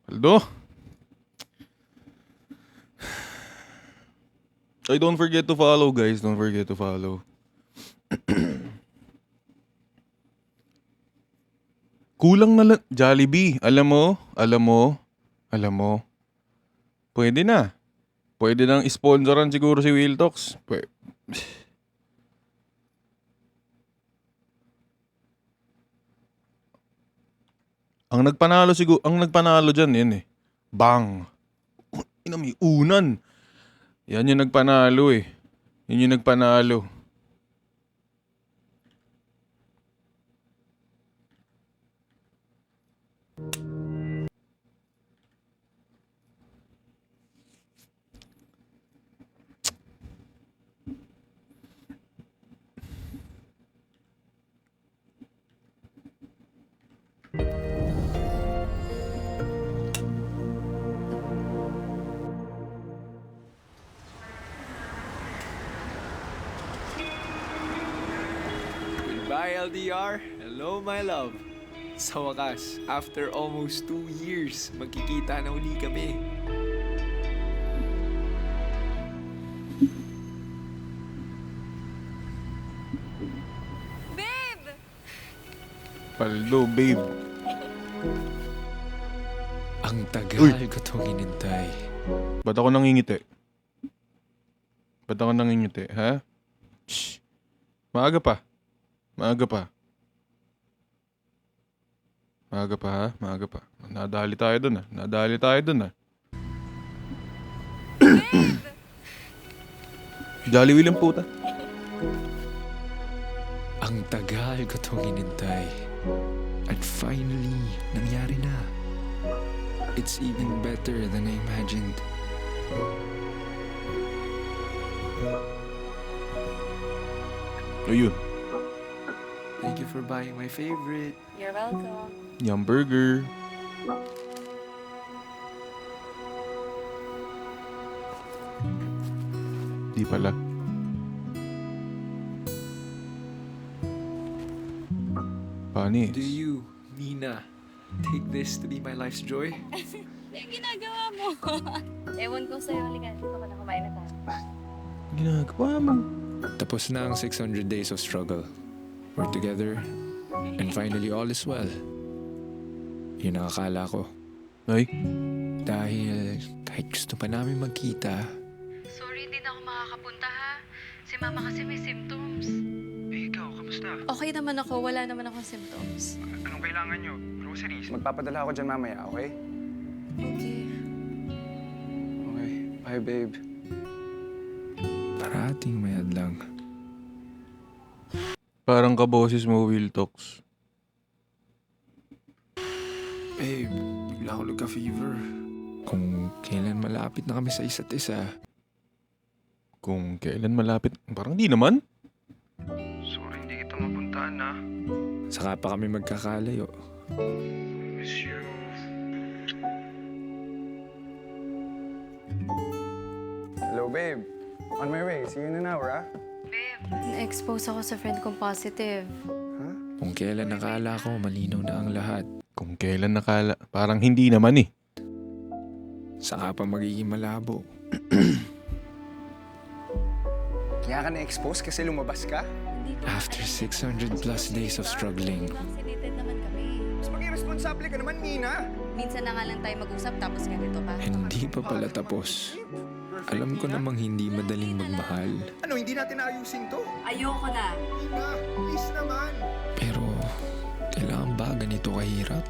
Paldo! Ay, don't forget to follow, guys. Don't forget to follow. Kulang na lang. Jollibee. Alam mo. Pwede na. Pwede nang sponsoran siguro si Will Talks. Ang nagpanalo dyan, yan eh. Bang! Ina, may unan. Yan yung nagpanalo eh. Yan yung nagpanalo. Goodbye, LDR. Hello, my love. Sa wakas, after almost 2 years, magkikita na uli kami. Babe! Paldo, babe. Ang tagal ko itong inintay. Ba't ako nangingiti? Ha? Shh. Maaga pa, ha? Nadali tayo dun, ha? Jolly Will ang puta. Ang tagal ko itong inintay. At finally, nangyari na. It's even better than I imagined. Ayun. Thank you for buying my favorite. You're welcome. Yum burger. Di pala. Panis. Do you, Nina, take this to be my life's joy? Yung ginagawa mo. Ewan ko sa'yo, halika. Dito ka na kumain na tayo. Ginagawa mo. Tapos na ang 600 days of struggle. We're together, and finally all is well. Yun ang akala ko. Ay? Dahil kahit gusto pa namin magkita, Sorry, hindi na ako makakapunta ha. Si mama kasi may symptoms. Eh, ikaw, kamusta? Okay naman ako. Wala naman akong symptoms. Anong kailangan nyo? Groceries? Magpapadala ako dyan mamaya, okay? Okay. Okay. Bye, babe. parating may hadlang. Parang kaboses mo, Will Talks. Babe, bigla ako nagka-fever. Kung kailan malapit na kami sa isa't isa. Kung kailan malapit, parang di naman. Sorry, hindi kita mapuntahan na. Saka pa kami magkakalayo. Miss you. Hello, babe. On my way. See you in an hour, ah? Na-expose ako sa friend kong positive. Kung kailan nakala ko malinaw na ang lahat. Kung kailan nakala, parang hindi naman eh. Saka pa magiging malabo. Kaya ka na-expose kasi lumabas ka? After 600 plus days of struggling, Vaccinated naman kami. Mas maging responsable ka naman, Nina. Minsan na nga lang tayo mag-usap tapos ganito pa. hindi pa pala tapos. Alam ko namang hindi madaling magmahal. Ano, hindi natin ayusin to? Ayoko na. Nina, please naman. Pero, kailangan ba ganito kahirap?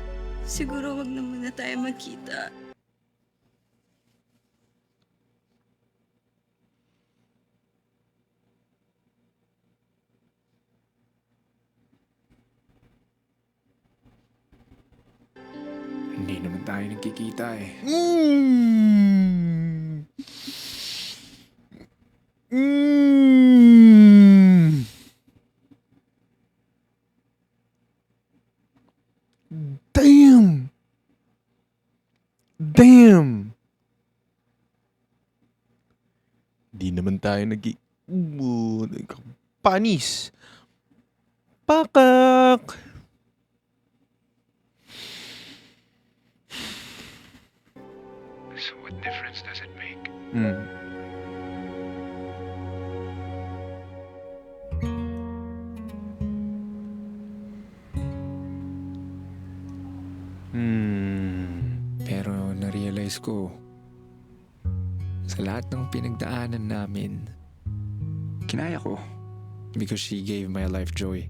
Siguro wag na muna tayo magkita. Hindi naman tayo nagkikita eh. Damn! Hindi naman tayo panis. Pakak! So what difference does it make? Pero na-realize ko, sa lahat ng pinagdaanan namin, kinaya ko. Because she gave my life joy.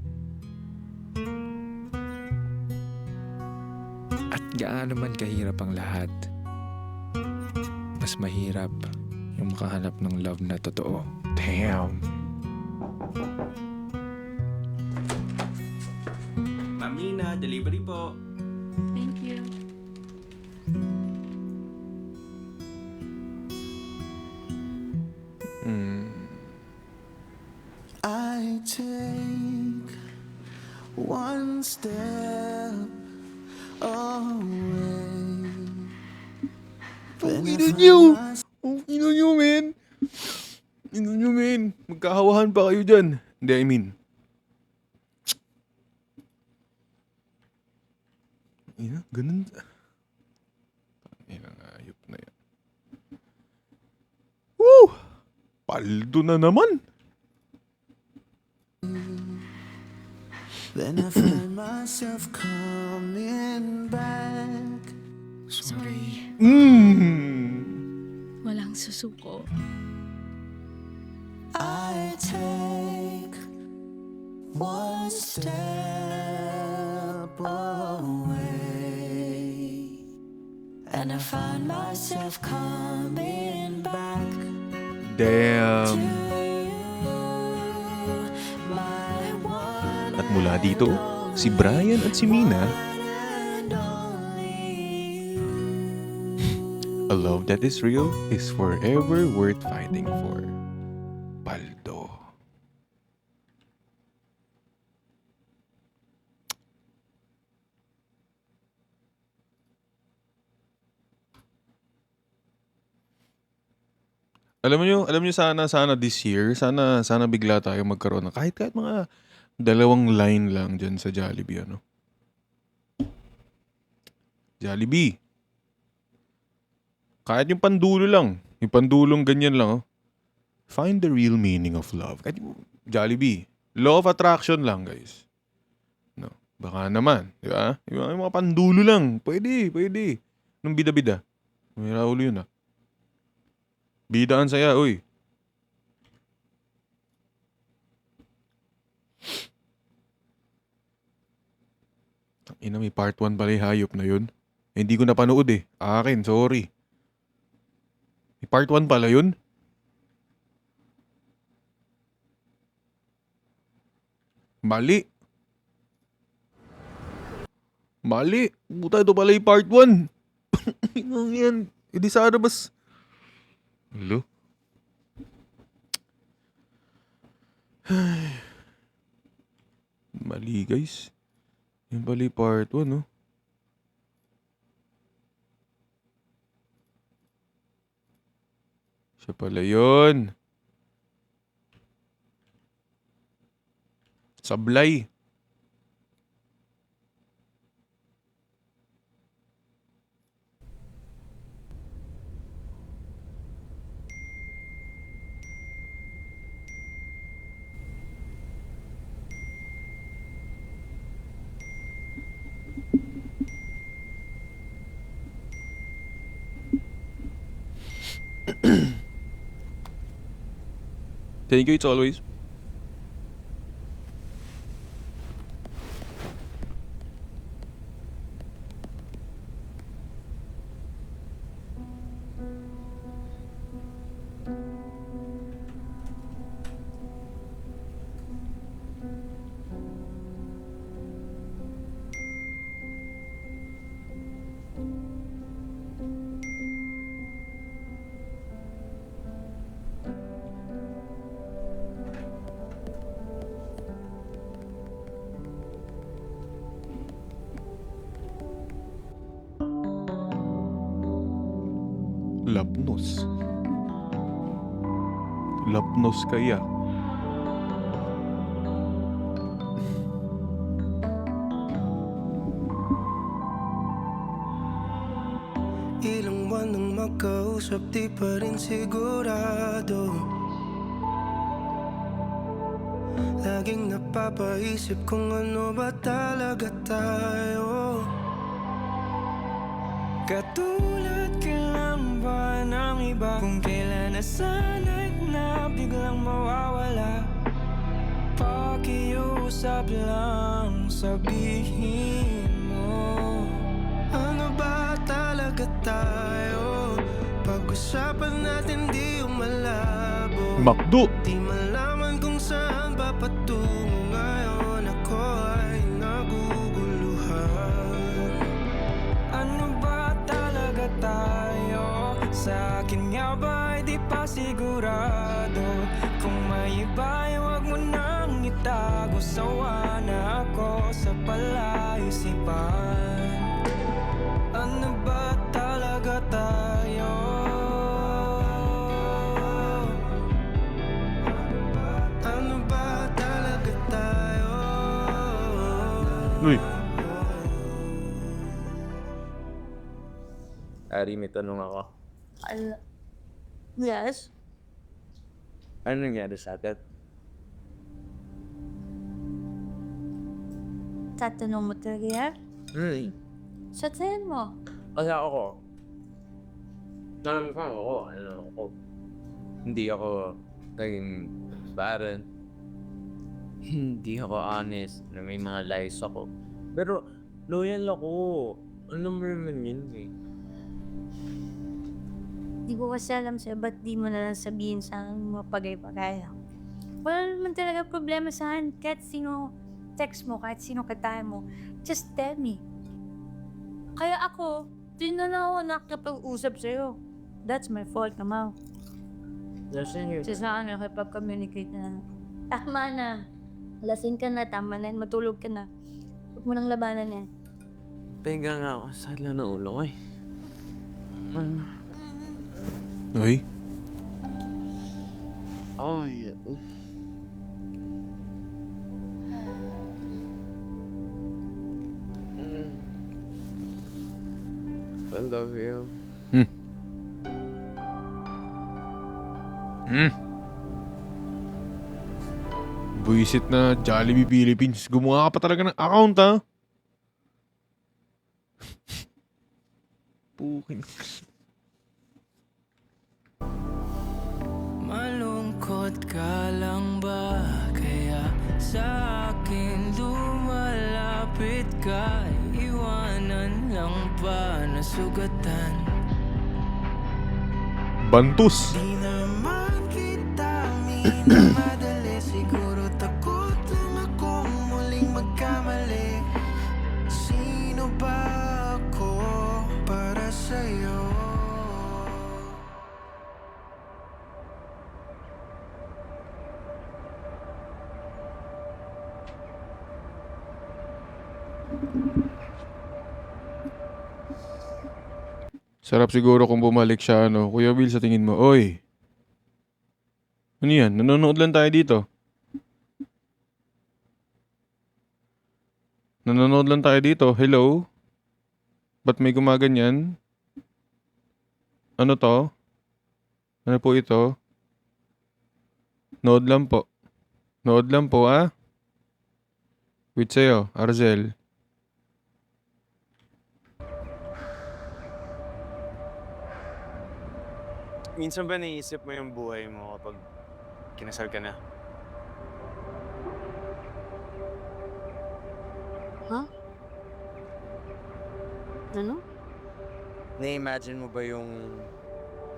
At gaano man kahirap ang lahat, mas mahirap yung makahanap ng love na totoo. Damn. Ma'am Nina, delivery po. Thank you. I take one step away. Ina nyo! Ina nyo, men! Ina nyo, men! Magkahawahan pa kayo dyan. Hindi, I mean. Ina, ganun. Ina nga, ayop na yan. Woo! Paldo na naman! Then I find myself coming back. Sorry. Walang susuko. I take one step away, and I find myself coming back. Damn. At mula dito, si Brian at si Mina, a love that is real is forever worth fighting for. Paldo. Alam niyo sana this year, sana bigla tayo magkaroon ng kahit mga dalawang line lang dyan sa Jollibee, ano? Jollibee. Kahit yung pandulo lang. Yung pandulong ganyan lang, oh. Find the real meaning of love. Kahit yung Jollibee. Law of attraction lang, guys. No. Baka naman, di ba? Yung mga pandulo lang. Pwede. Nung bida-bida. May ulo yun, ah. Bidaan saya, uy. Ina, may part 1 pala yung hayop na yun. Eh, hindi ko napanood eh. Akin, sorry. May part 1 pala yun? Mali. Buta, ito pala yung part 1. Inang yan. Hindi sana bas... Hello? Mali, guys. Yan pala yung part 1, no? Siya pala yun. Sablay. Thank you, it's always. Lapnos. Lapnos kaya. Ilang buwan nang magkausap, di pa rin sigurado. Laging napapaisip kung ano ba talaga tayo. Katulad ka lang ba ng iba? Kung kailan nasanay na biglang mawawala. Pakiusap lang, sabihin mo, ano ba talaga tayo? Pag-usapan natin di umalabo. Makdo! Di malaman kung saan ba patungo ngayon. Ako ay naguguluhan. Ano ba talaga tayo? Sa akin nga ba ay di pa sigurado. Kung may iba ay wag mo nang itago. Sawa na ako sa palaisipan. Ano ba talaga tayo? Ano ba talaga tayo? Uy. Ari, may tanong ako. Yes? Ano nangyari sa atin? Tatanong mo talaga yan? Sasayin mo. Kasi ako, nalamang ako, hindi ako naging barren. Hindi ako honest na may mga lies ako. Pero loyal ako. Ano mo naman yun eh? Di ko kasi alam sa'yo, ba't di mo na lang sabihin sa akin mga pagay-pagay. Wala naman talaga problema sa akin. Kahit sino text mo, kahit sino katayan mo, just tell me. Kaya ako, di na lang ako nakapag-usap sa'yo. That's my fault naman. Kasi saan nakipag-communicate na. Tama na. Lasing ka na, tama na, matulog ka na. Huwag mo nang labanan yan. Teka nga ako, sadla na ulo ko eh. Uy. Oh, yeah. I love you. Buisit na Jollibee Philippines. Gumawa ka pa talaga ng account, ha? Pukin. Malungkot ka lang ba? Kaya sa akin lumalapit ka. Iwanan lang ba na sugatan? Bantus. Di naman kita minamadali. Siguro takot lang akong muling magkamali. Sino ba ako para sa'yo? Sarap siguro kung bumalik siya, ano. Kuya Will, sa tingin mo, oy. Ano yan? Nanonood lang tayo dito. Nanonood lang tayo dito. Hello? Ba't may gumaganyan? Ano to? Ano po ito? Nood lang po. Nood lang po, ah? Wait sa'yo, Arzel. Minsan ba naisip mo yung buhay mo kapag kinasal ka na? Huh? Ano? Na-imagine mo ba yung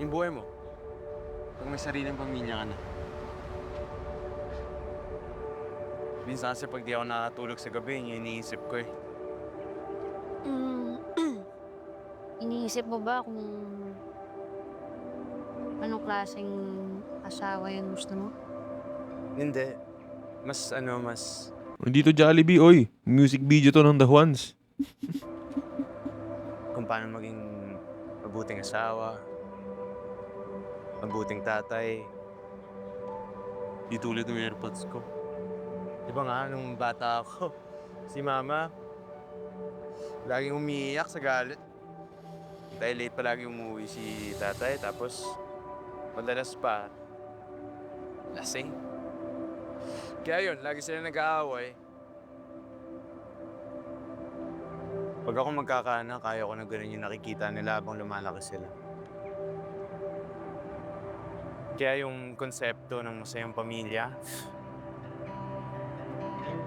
buhay mo? Pag may sariling pamilya ka na. Minsan kasi pag di ako nakatulog sa gabi, yun yung iniisip ko eh. Iniisip mo ba kung anong klaseng asawa yung gusto mo? Hindi. Mas Dito Jollibee, oy. Music video to ng The Juans. kung paano maging mabuting asawa, mabuting tatay, Di tulad ng AirPods ko. Di ba nga, nung bata ako, si Mama, laging umiiyak sa galit. Dahil late palagi umuwi si tatay, tapos madalas pa, lasing. Kaya yun, lagi sila nag-aaway. Pag ako magkakaanak, kaya ko na ganun yung nakikita nila habang lumalaki sila. Kaya yung konsepto ng masayang pamilya,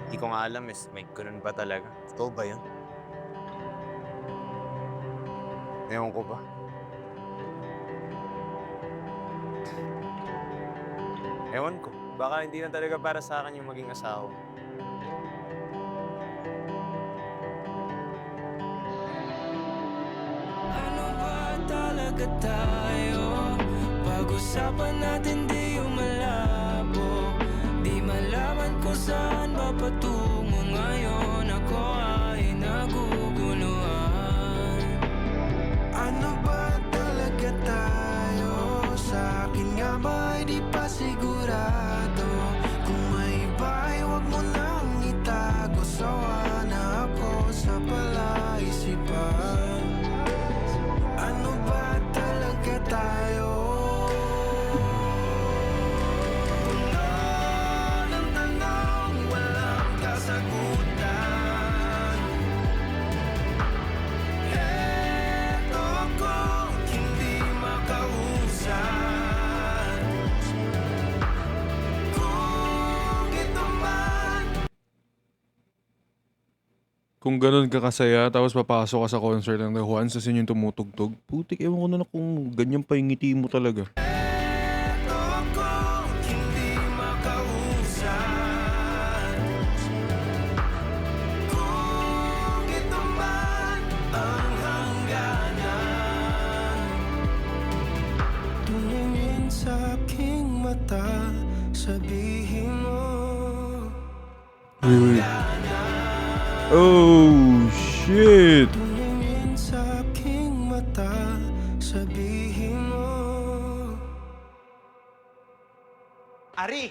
hindi ko nga alam may ganun ba talaga. Totoo ba yun? Ewan ko ba? Ewan ko. Baka hindi na talaga para sa akin yung maging asawa. Ano ba talaga tayo? Pag-usapan natin di yung malabo. Di malaman kung saan ba patungo ngayon. Ako ay naguguluhan. Ano ba talaga tayo? Sa akin nga ba di pa sigurado? Kung may iba ay huwag mo nang itago. Sawa na ako sa palaisipan. Ano ba talaga tayo? Puno ng tanong, walang kasagutan. Eto ako, hindi makausap. Kung ito man Kung ganun ka kasaya, tapos papasok ka sa concert ng The Juans, tapos yun yung tumutugtog, putik, ewan ko na kung ganyan pa yung ngiti mo talaga. hindi makausap. Kung ito man ang hangganan. Tumingin sa aking mata, sabihin mo. Wait. Oh, shit! Tumingin sa aking mata, sabihin mo. Ari!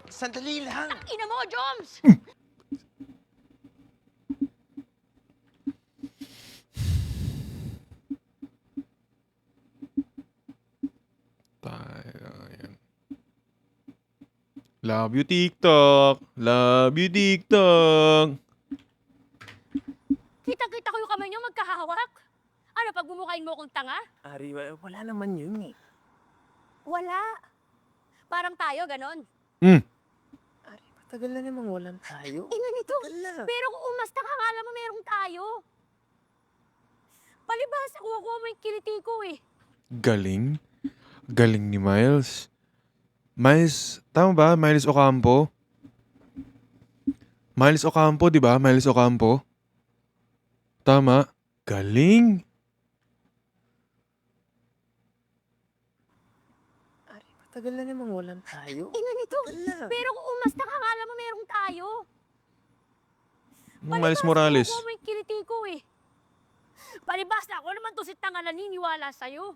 Sandali lang! Ina mo, Joms! Tayo, yan. Love you, TikTok! Love you, TikTok! Kita-kita ko yung kamay niyo magkahawak. Ano, pag bumukain mo akong tanga? Ari, wala naman yun eh. Wala. Parang tayo, ganon. Ari, matagal na namang walang tayo. Ina nito. Pero kung umasta ka, akala mo merong tayo. Palibhasa, kuha-kuha mo yung kiliti ko eh. Galing. Galing ni Miles. Miles, tama ba? Miles Ocampo? Miles Ocampo, di ba? Miles Ocampo? Tama. Galing. Ari, matagal na namang walang tayo. Ina nito. Pero kung umasta ka, akala mo merong tayo. Miles Morales. Kuha mo yung kiliti ko eh. Palibhasa, ako naman to si tanga naniniwala sa'yo.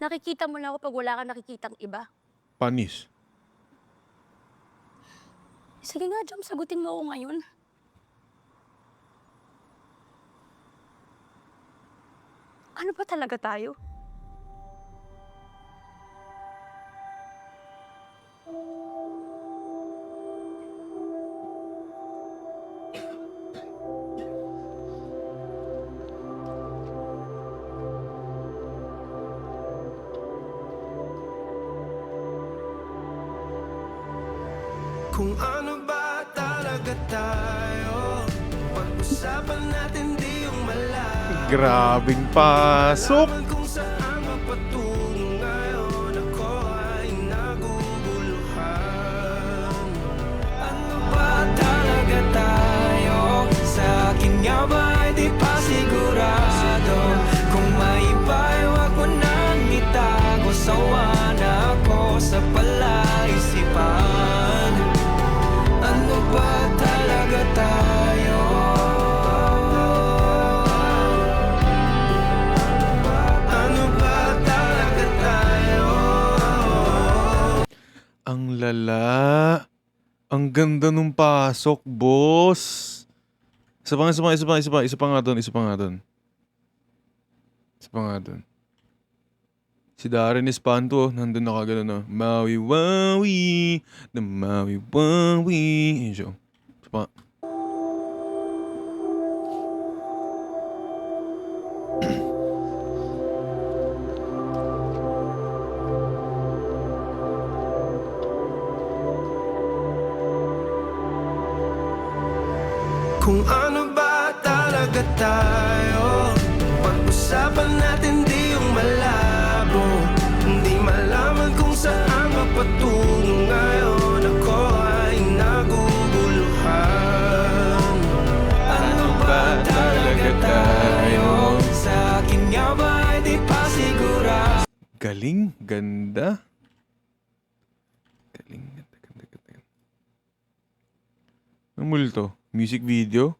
Nakikita mo na ako pag wala kang nakikitang iba. Panis. Sige nga, Jom, sagutin mo ako ngayon. Ano ba talaga tayo? Kung ano ba talaga tayo? Pag-usapan natin di yung malayo. Grabing pasok. Malaman kung saan mapatungo ngayon. Ako ay naguguluhan. Ano ba talaga tayo? Sa akin nga ba di pa sigurado? Kung may iba ay wag mo nang itago. Sawa na ako sa palaisipan. Ano ba talaga tayo? Ano ba talaga tayo? Ang lala. Ang ganda nung pasok, boss. Isa pa nga doon. Si Darren Espanto, nandun na kagano na. Maui Wawi, na Maui Wawi. Yun siya. Isa pa. Kung ano ba talaga tayo, pag-usapan natin di yung malabo. Hindi malaman kung saan mapatungo ngayon. Ako ay naguguluhan. Ano ba talaga tayo? Sa akin nga ba ay di pa sigurado? Galing, ganda. Galing, ganda. Ang multo? Music video?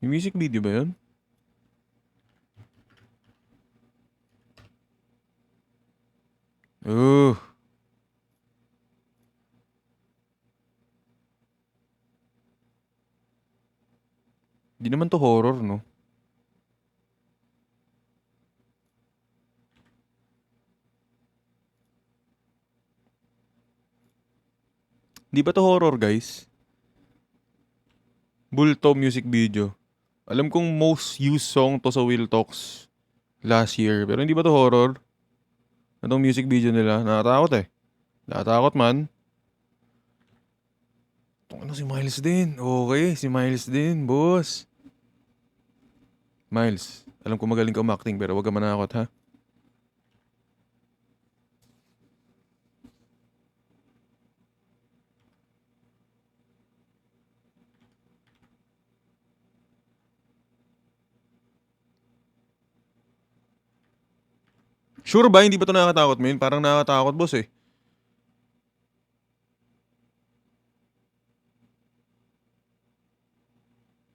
May music video ba yun? Oh. Di naman to horror, no? Di ba to horror, guys? Bulto music video. Alam kong most used song to sa Will Talks last year. Pero hindi ba to horror? Itong music video nila. Nakatakot eh. Nakatakot man. Itong ano si Miles din. Okay, si Miles din, boss. Miles, alam ko magaling ka umakting pero wag ka manakot, ha? Sure ba? Hindi ba ito nakakatakot, men? Parang nakakatakot, boss, eh.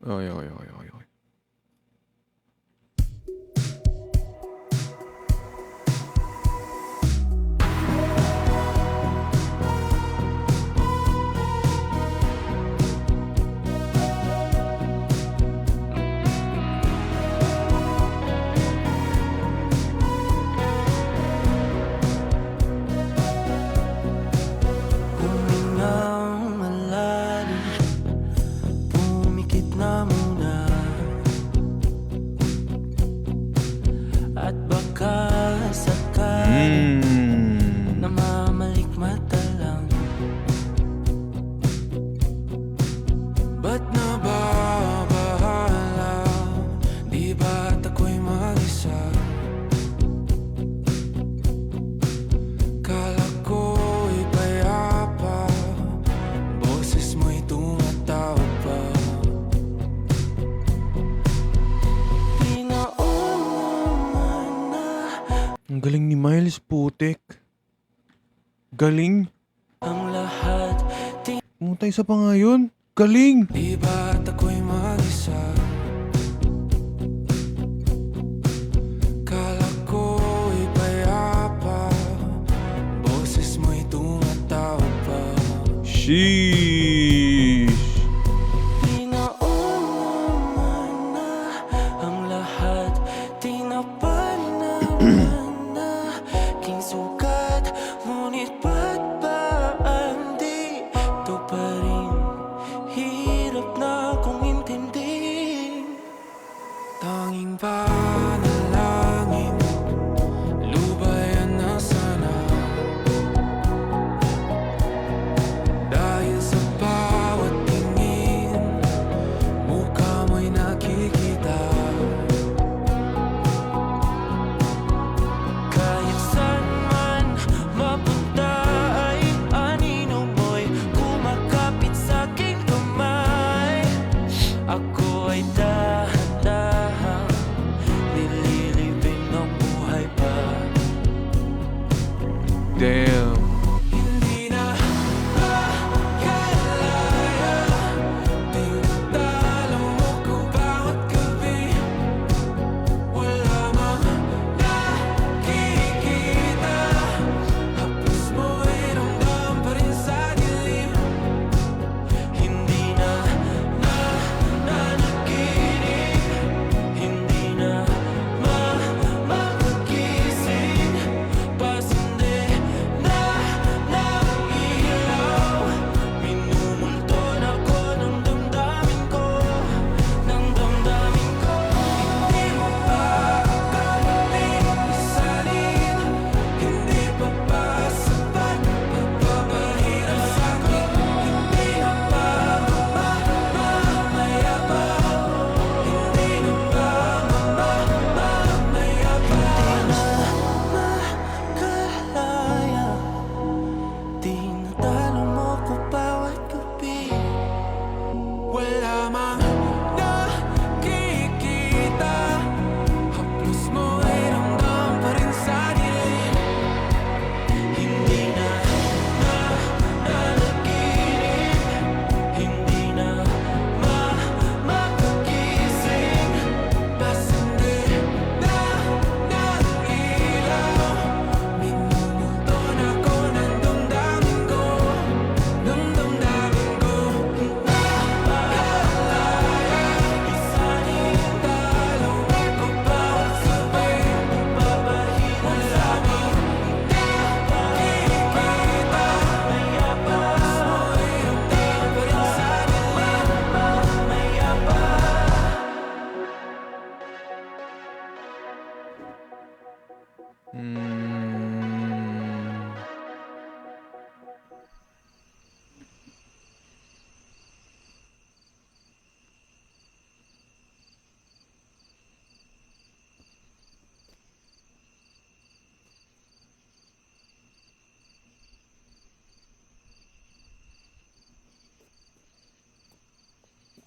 Okay. Humingang malalim, pumikit na muna. At baka sakali namamalikmata lang. Ba't nababahala? Di ba't ako'y mag-isa? Kala ko'y payapa, boses mo'y tumatawag pa. Di na naman na Ang galing ni Miles, putek. Galing. ang lahat. Pumunta isa pa nga yun. Galing. Di ba't ako'y mag-isa? Kala ko'y payapa, boses mo'y tumatawag pa. Sheesh. Di na naman na ang lahat. Di na pa naman na king sugat. Ngunit ba't ba hindi to pa rin? Hirap na kong intindihin. Tanging panalangin, lubayan na sana. Dahil sa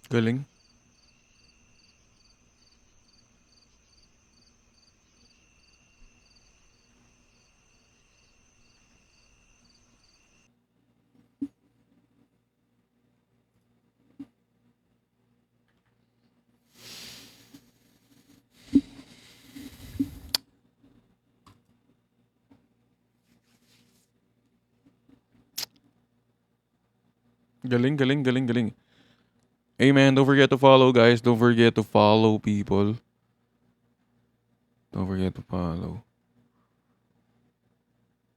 Galing. Galing, galing, galing, galing. Hey man, don't forget to follow guys. Don't forget to follow people. Don't forget to follow.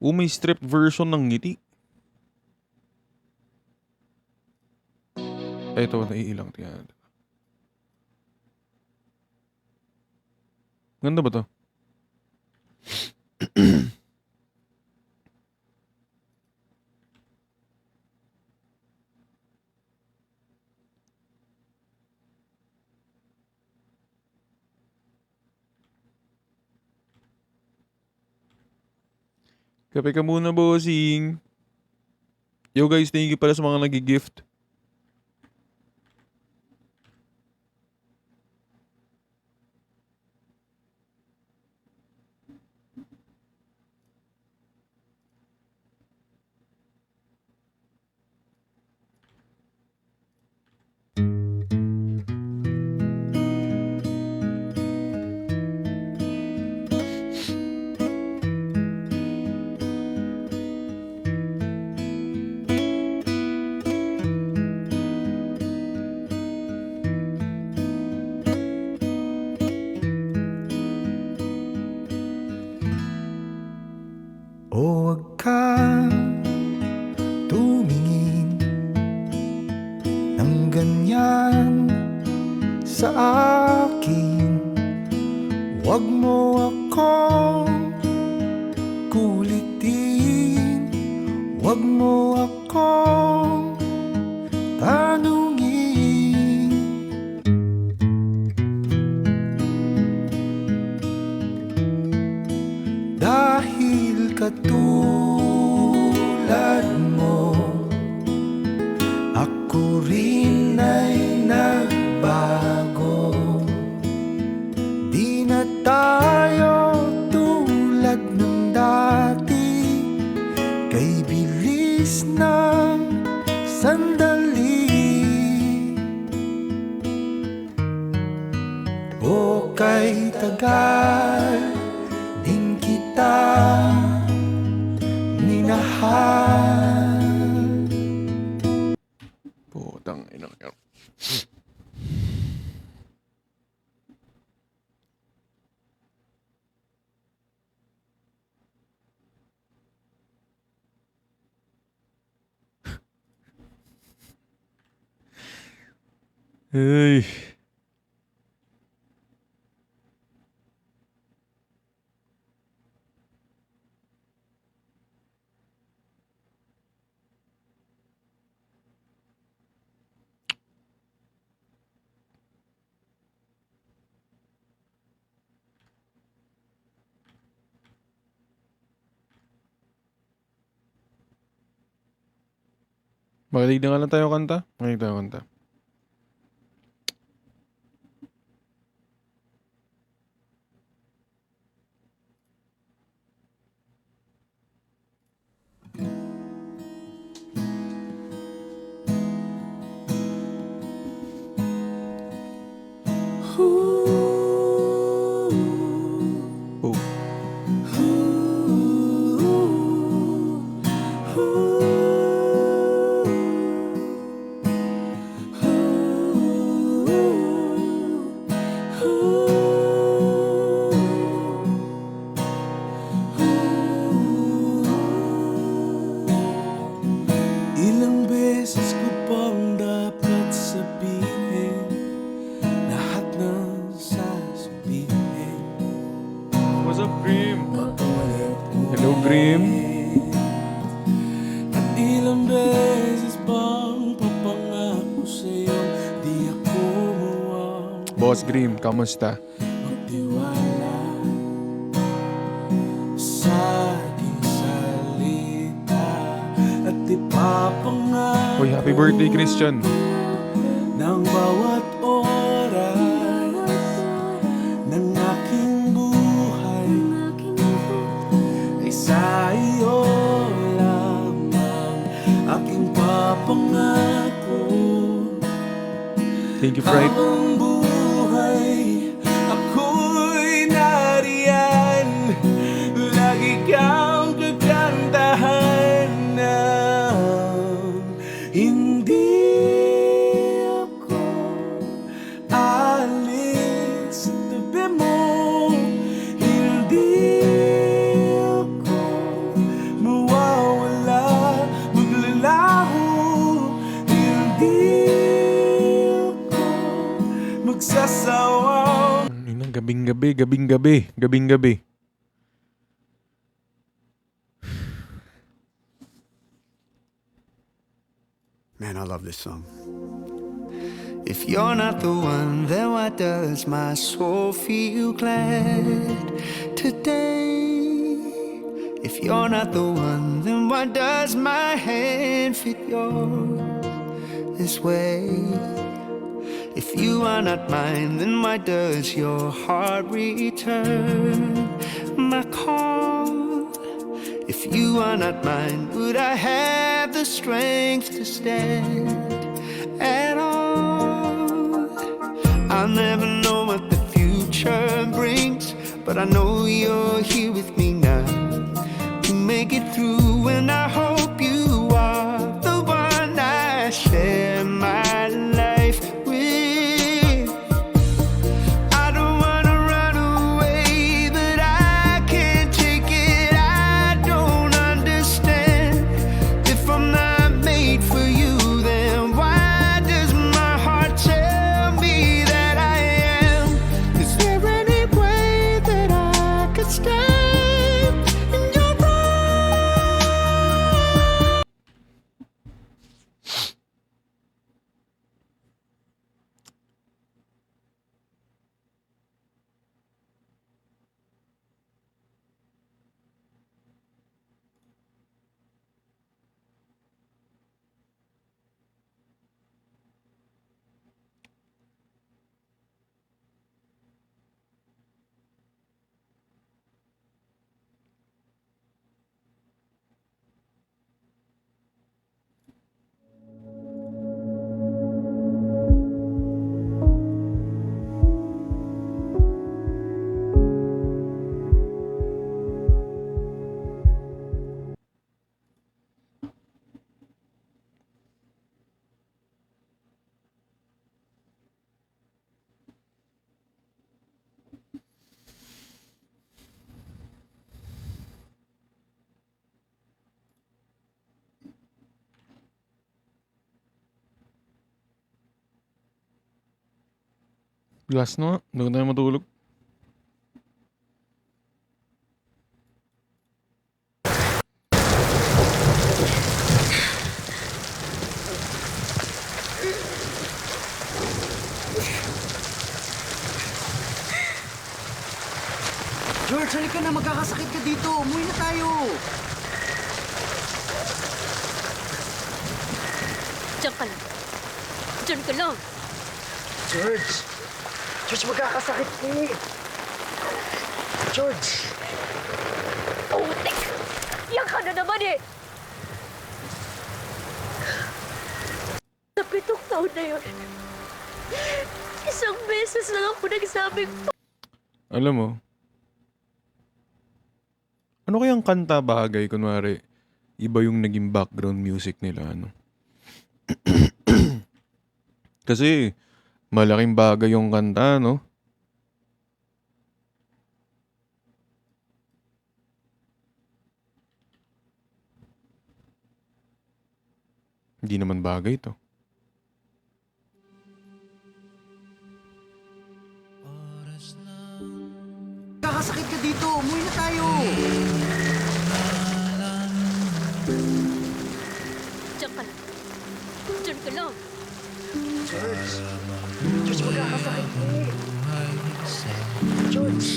May stripped version ng ngiti. Ito, naiilang. Tingnan. Ganda ba to? Kape ka muna, bossing. Yo guys, thank you pala sa mga nag-gift. O wag kang tumingin ng ganyan sa akin. Wag mo akong kulitin, wag mo akong tanungin. Dahil katulad mo, ako rin ay nagbago. Di na tayo tulad ng dati, kay bilis ng sandali. O kay tagal din kita minahal. Putang ina. Hey. Makinig na nga lang tayo kanta. Makinig tayo kanta. Ilang beses ko pang dapat sabihin lahat ng sasabihin. What's up, Grim? Hello, Grim. At ilang beses pang papangako sa'yo, di ako Boss Grim, kamusta? magtiwala sa aking salita. At ipapangako Hoy, happy birthday, Christian. ng bawat Thank you, Fright. Habang buhay, ako'y nariyan. Lagi kang kakantahan na hindi ako alis sa tabi mo. Hindi ako mawawala, maglalaho. Hindi ako magsasawa. Gabing-gabi. Man, I love this song. If you're not the one, then why does my soul feel glad today? If you're not the one, then why does my hand fit yours this way? If you are not mine, then why does your heart return my call? If you are not mine, would I have the strength to stand at all? I'll never know what the future brings, but I know you're here with me now to make it through, and I hope you are the one I share my life with. I don't wanna run away, but I can't take it. I don't understand. If I'm not made for you, then why does my heart tell me that I am? Is there any way that I could stand in your arms? Last na nga. Doon tayo matulog. George, halika na. Magkakasakit ka dito. Umuwi na tayo. Diyan ka lang. Diyan ka lang. George! George, magkakasakit ka eh. George! Putik! Yan ka na naman eh! Sa 7 taon na yun, isang beses lang ako nagsabing, Alam mo, ano kayang kanta bagay, kunwari, iba yung naging background music nila, ano? Kasi, malaking bagay yung kanta, no? Hindi naman bagay to. Magkakasakit ka dito. Umuwi na tayo. diyan ka lang. Diyan ka lang. George! George, magkakasakit ka eh. George!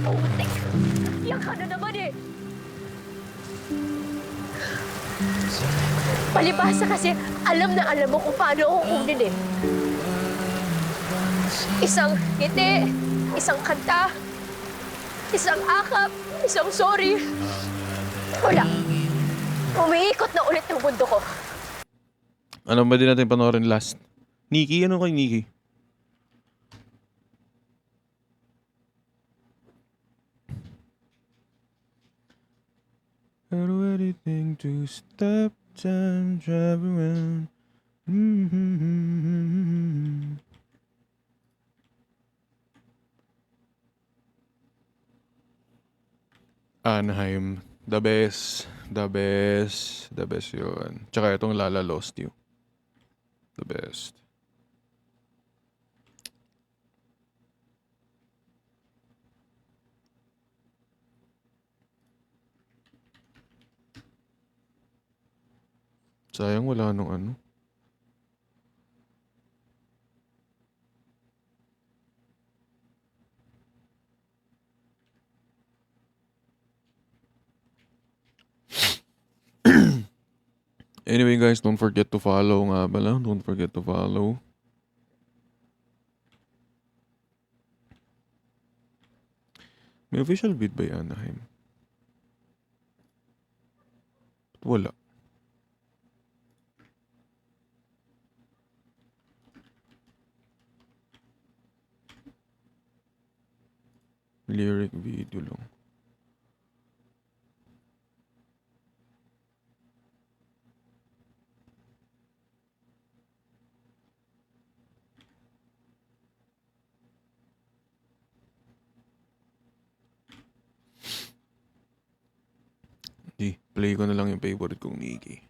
Putik! Yan ka na naman eh! Palibhasa kasi alam na alam mo kung paano ako kunin eh. Isang ngiti, isang kanta, isang akap, isang sorry. Wala. Umiikot na ulit ng mundo ko. Ano ba din natin panoorin last? Nikki, ano kay Nikki? I'd do anything to stop time traveling. Anaheim. The best. The best. The best yun. Tsaka itong Lala Lost You. The best. Sayang wala nung ano. Anyway guys, don't forget to follow nga pala. Don't forget to follow. May official bid by Anaheim? Wala. Lyric video lang. Di, play ko na lang yung favorite kong Nikki.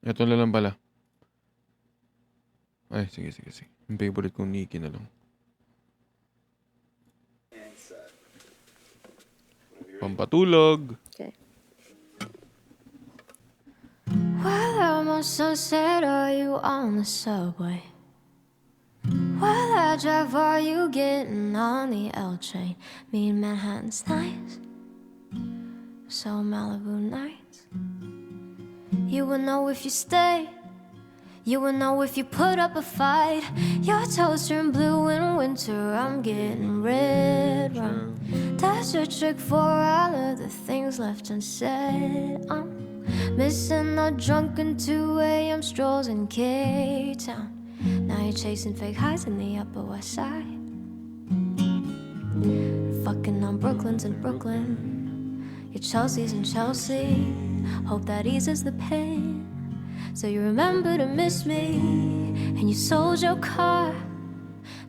Ito na lang pala. Ay, sige. Yung favorite kong Nikki na lang. Pampatulog. Okay. While I'm on Sunset, are you on the subway? While I drive, are you getting on the L train? Me and Manhattan's nice, so Malibu nights. You will know if you stay. You will know if you put up a fight. Your toes turn blue in winter. I'm getting red rum. That's your trick for all of the things left unsaid. I'm missing the drunken 2 a.m. strolls in K-Town. Now you're chasing fake highs in the Upper West Side. Fucking on Brooklyn's in Brooklyn. Your Chelsea's in Chelsea. Hope that eases the pain. So you remember to miss me. And you sold your car.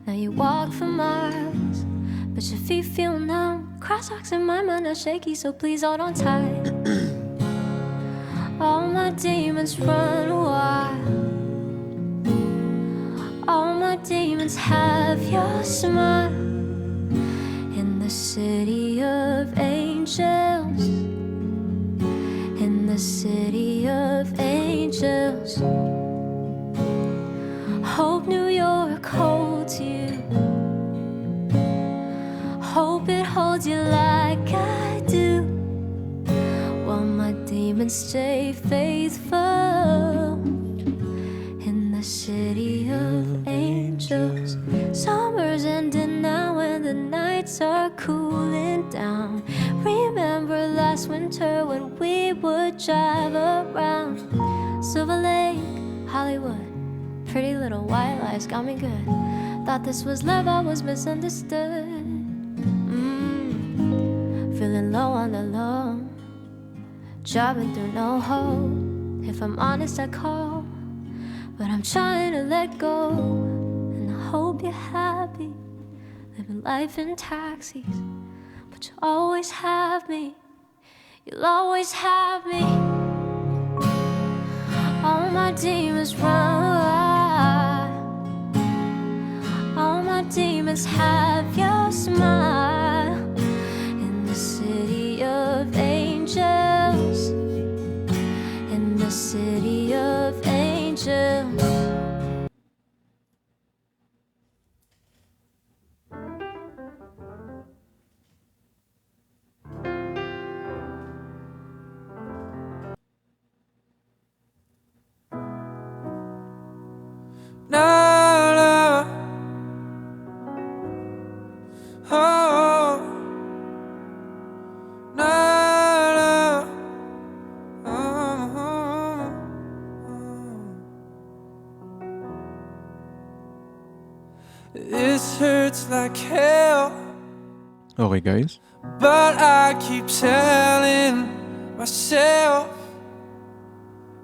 Now you walk for miles, but your feet feel numb. Crosswalks in my mind are shaky, so please hold on tight. All my demons run wild. All my demons have your smile. In the city of angels. In the city of angels. Hope New York holds you. Hope it holds you like I do. While my demons stay faithful. In the city of angels. Summer's ending now and the nights are cooling down. Remember last winter when we would drive around Silver Lake, Hollywood. Pretty little white lies got me good. Thought this was love, I was misunderstood. Feeling low on the low. Driving through no hope. If I'm honest, I call. But I'm trying to let go. And I hope you're happy. Living life in taxis. But you always have me. You'll always have me. All my demons run wild. All my demons have your smile. In the city of angels. In the city of angels. Na, na. Oh. This hurts like hell, Okay, guys. but I keep telling myself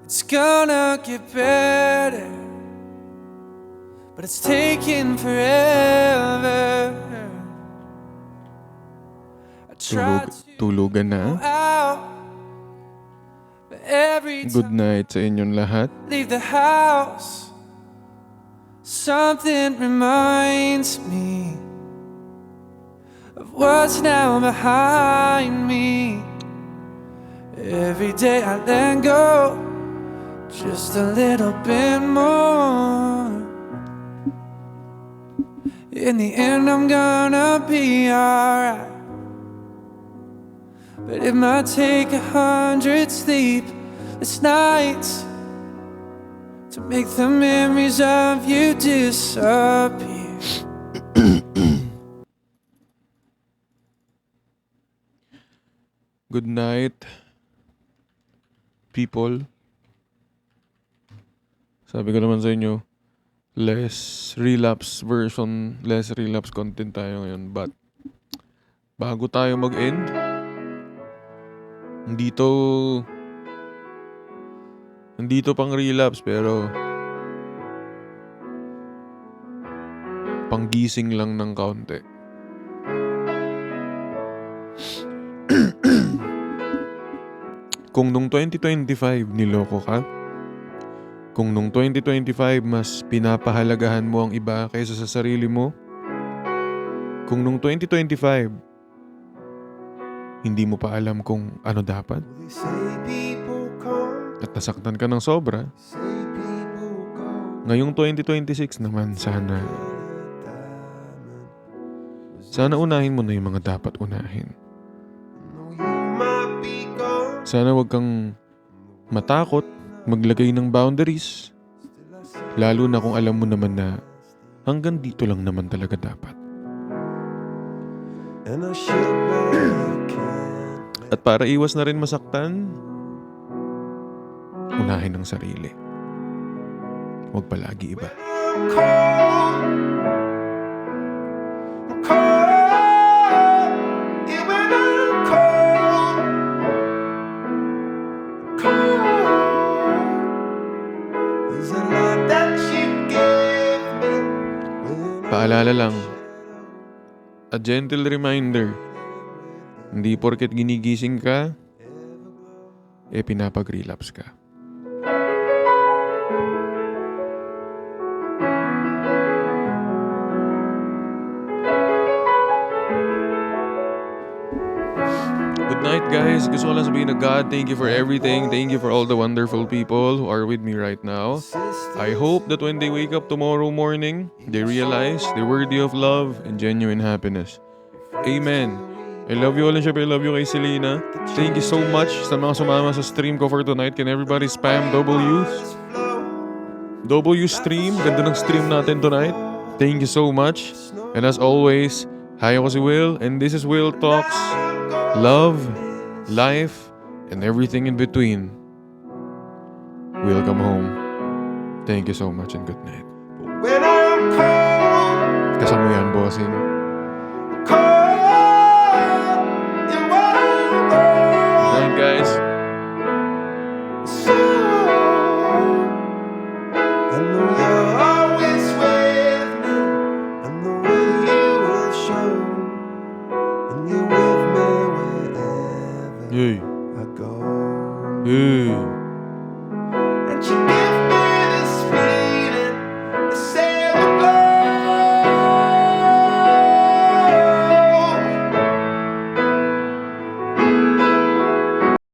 it's gonna get better. But it's taking forever. I tried to Tulugan na. go out, but every Good time night sa inyong lahat. I leave the house, something reminds me of what's now behind me. Every day I let go just a little bit more. In the end I'm gonna be alright, but it might take 100 sleepless nights to make the memories of you disappear. Good night, people. Sabi ko naman sa inyo, less relapse content tayo ngayon. But, bago tayo mag-end, hindi to pang relapse, pero panggising lang ng kaunti. Kung nung 2025 niloko ka, kung nung 2025 mas pinapahalagahan mo ang iba kaysa sa sarili mo, kung nung 2025 hindi mo pa alam kung ano dapat, at nasaktan ka ng sobra, ngayong 2026 naman sana unahin mo na yung mga dapat unahin. Sana wag kang matakot maglagay ng boundaries, lalo na kung alam mo naman na hanggang dito lang naman talaga dapat. At para iwas na rin masaktan, unahin ang sarili. Huwag palagi iba. Paalala lang, a gentle reminder, hindi porket ginigising ka, pinapag-relapse ka. Good night, guys. Gusto ko lang sabihin na God, thank you for everything. Thank you for all the wonderful people who are with me right now. I hope that when they wake up tomorrow morning, they realize they're worthy of love and genuine happiness. Amen. I love you all, and syempre I love you kay Selena. Thank you so much sa mga sumama sa stream ko for tonight. Can everybody spam W stream? Ganda ng stream natin tonight. Thank you so much. And as always, hi, ako si Will, and this is Will Talks. Love, life, and everything in between. Welcome home. Thank you so much and good night. Kasama yan, bossing.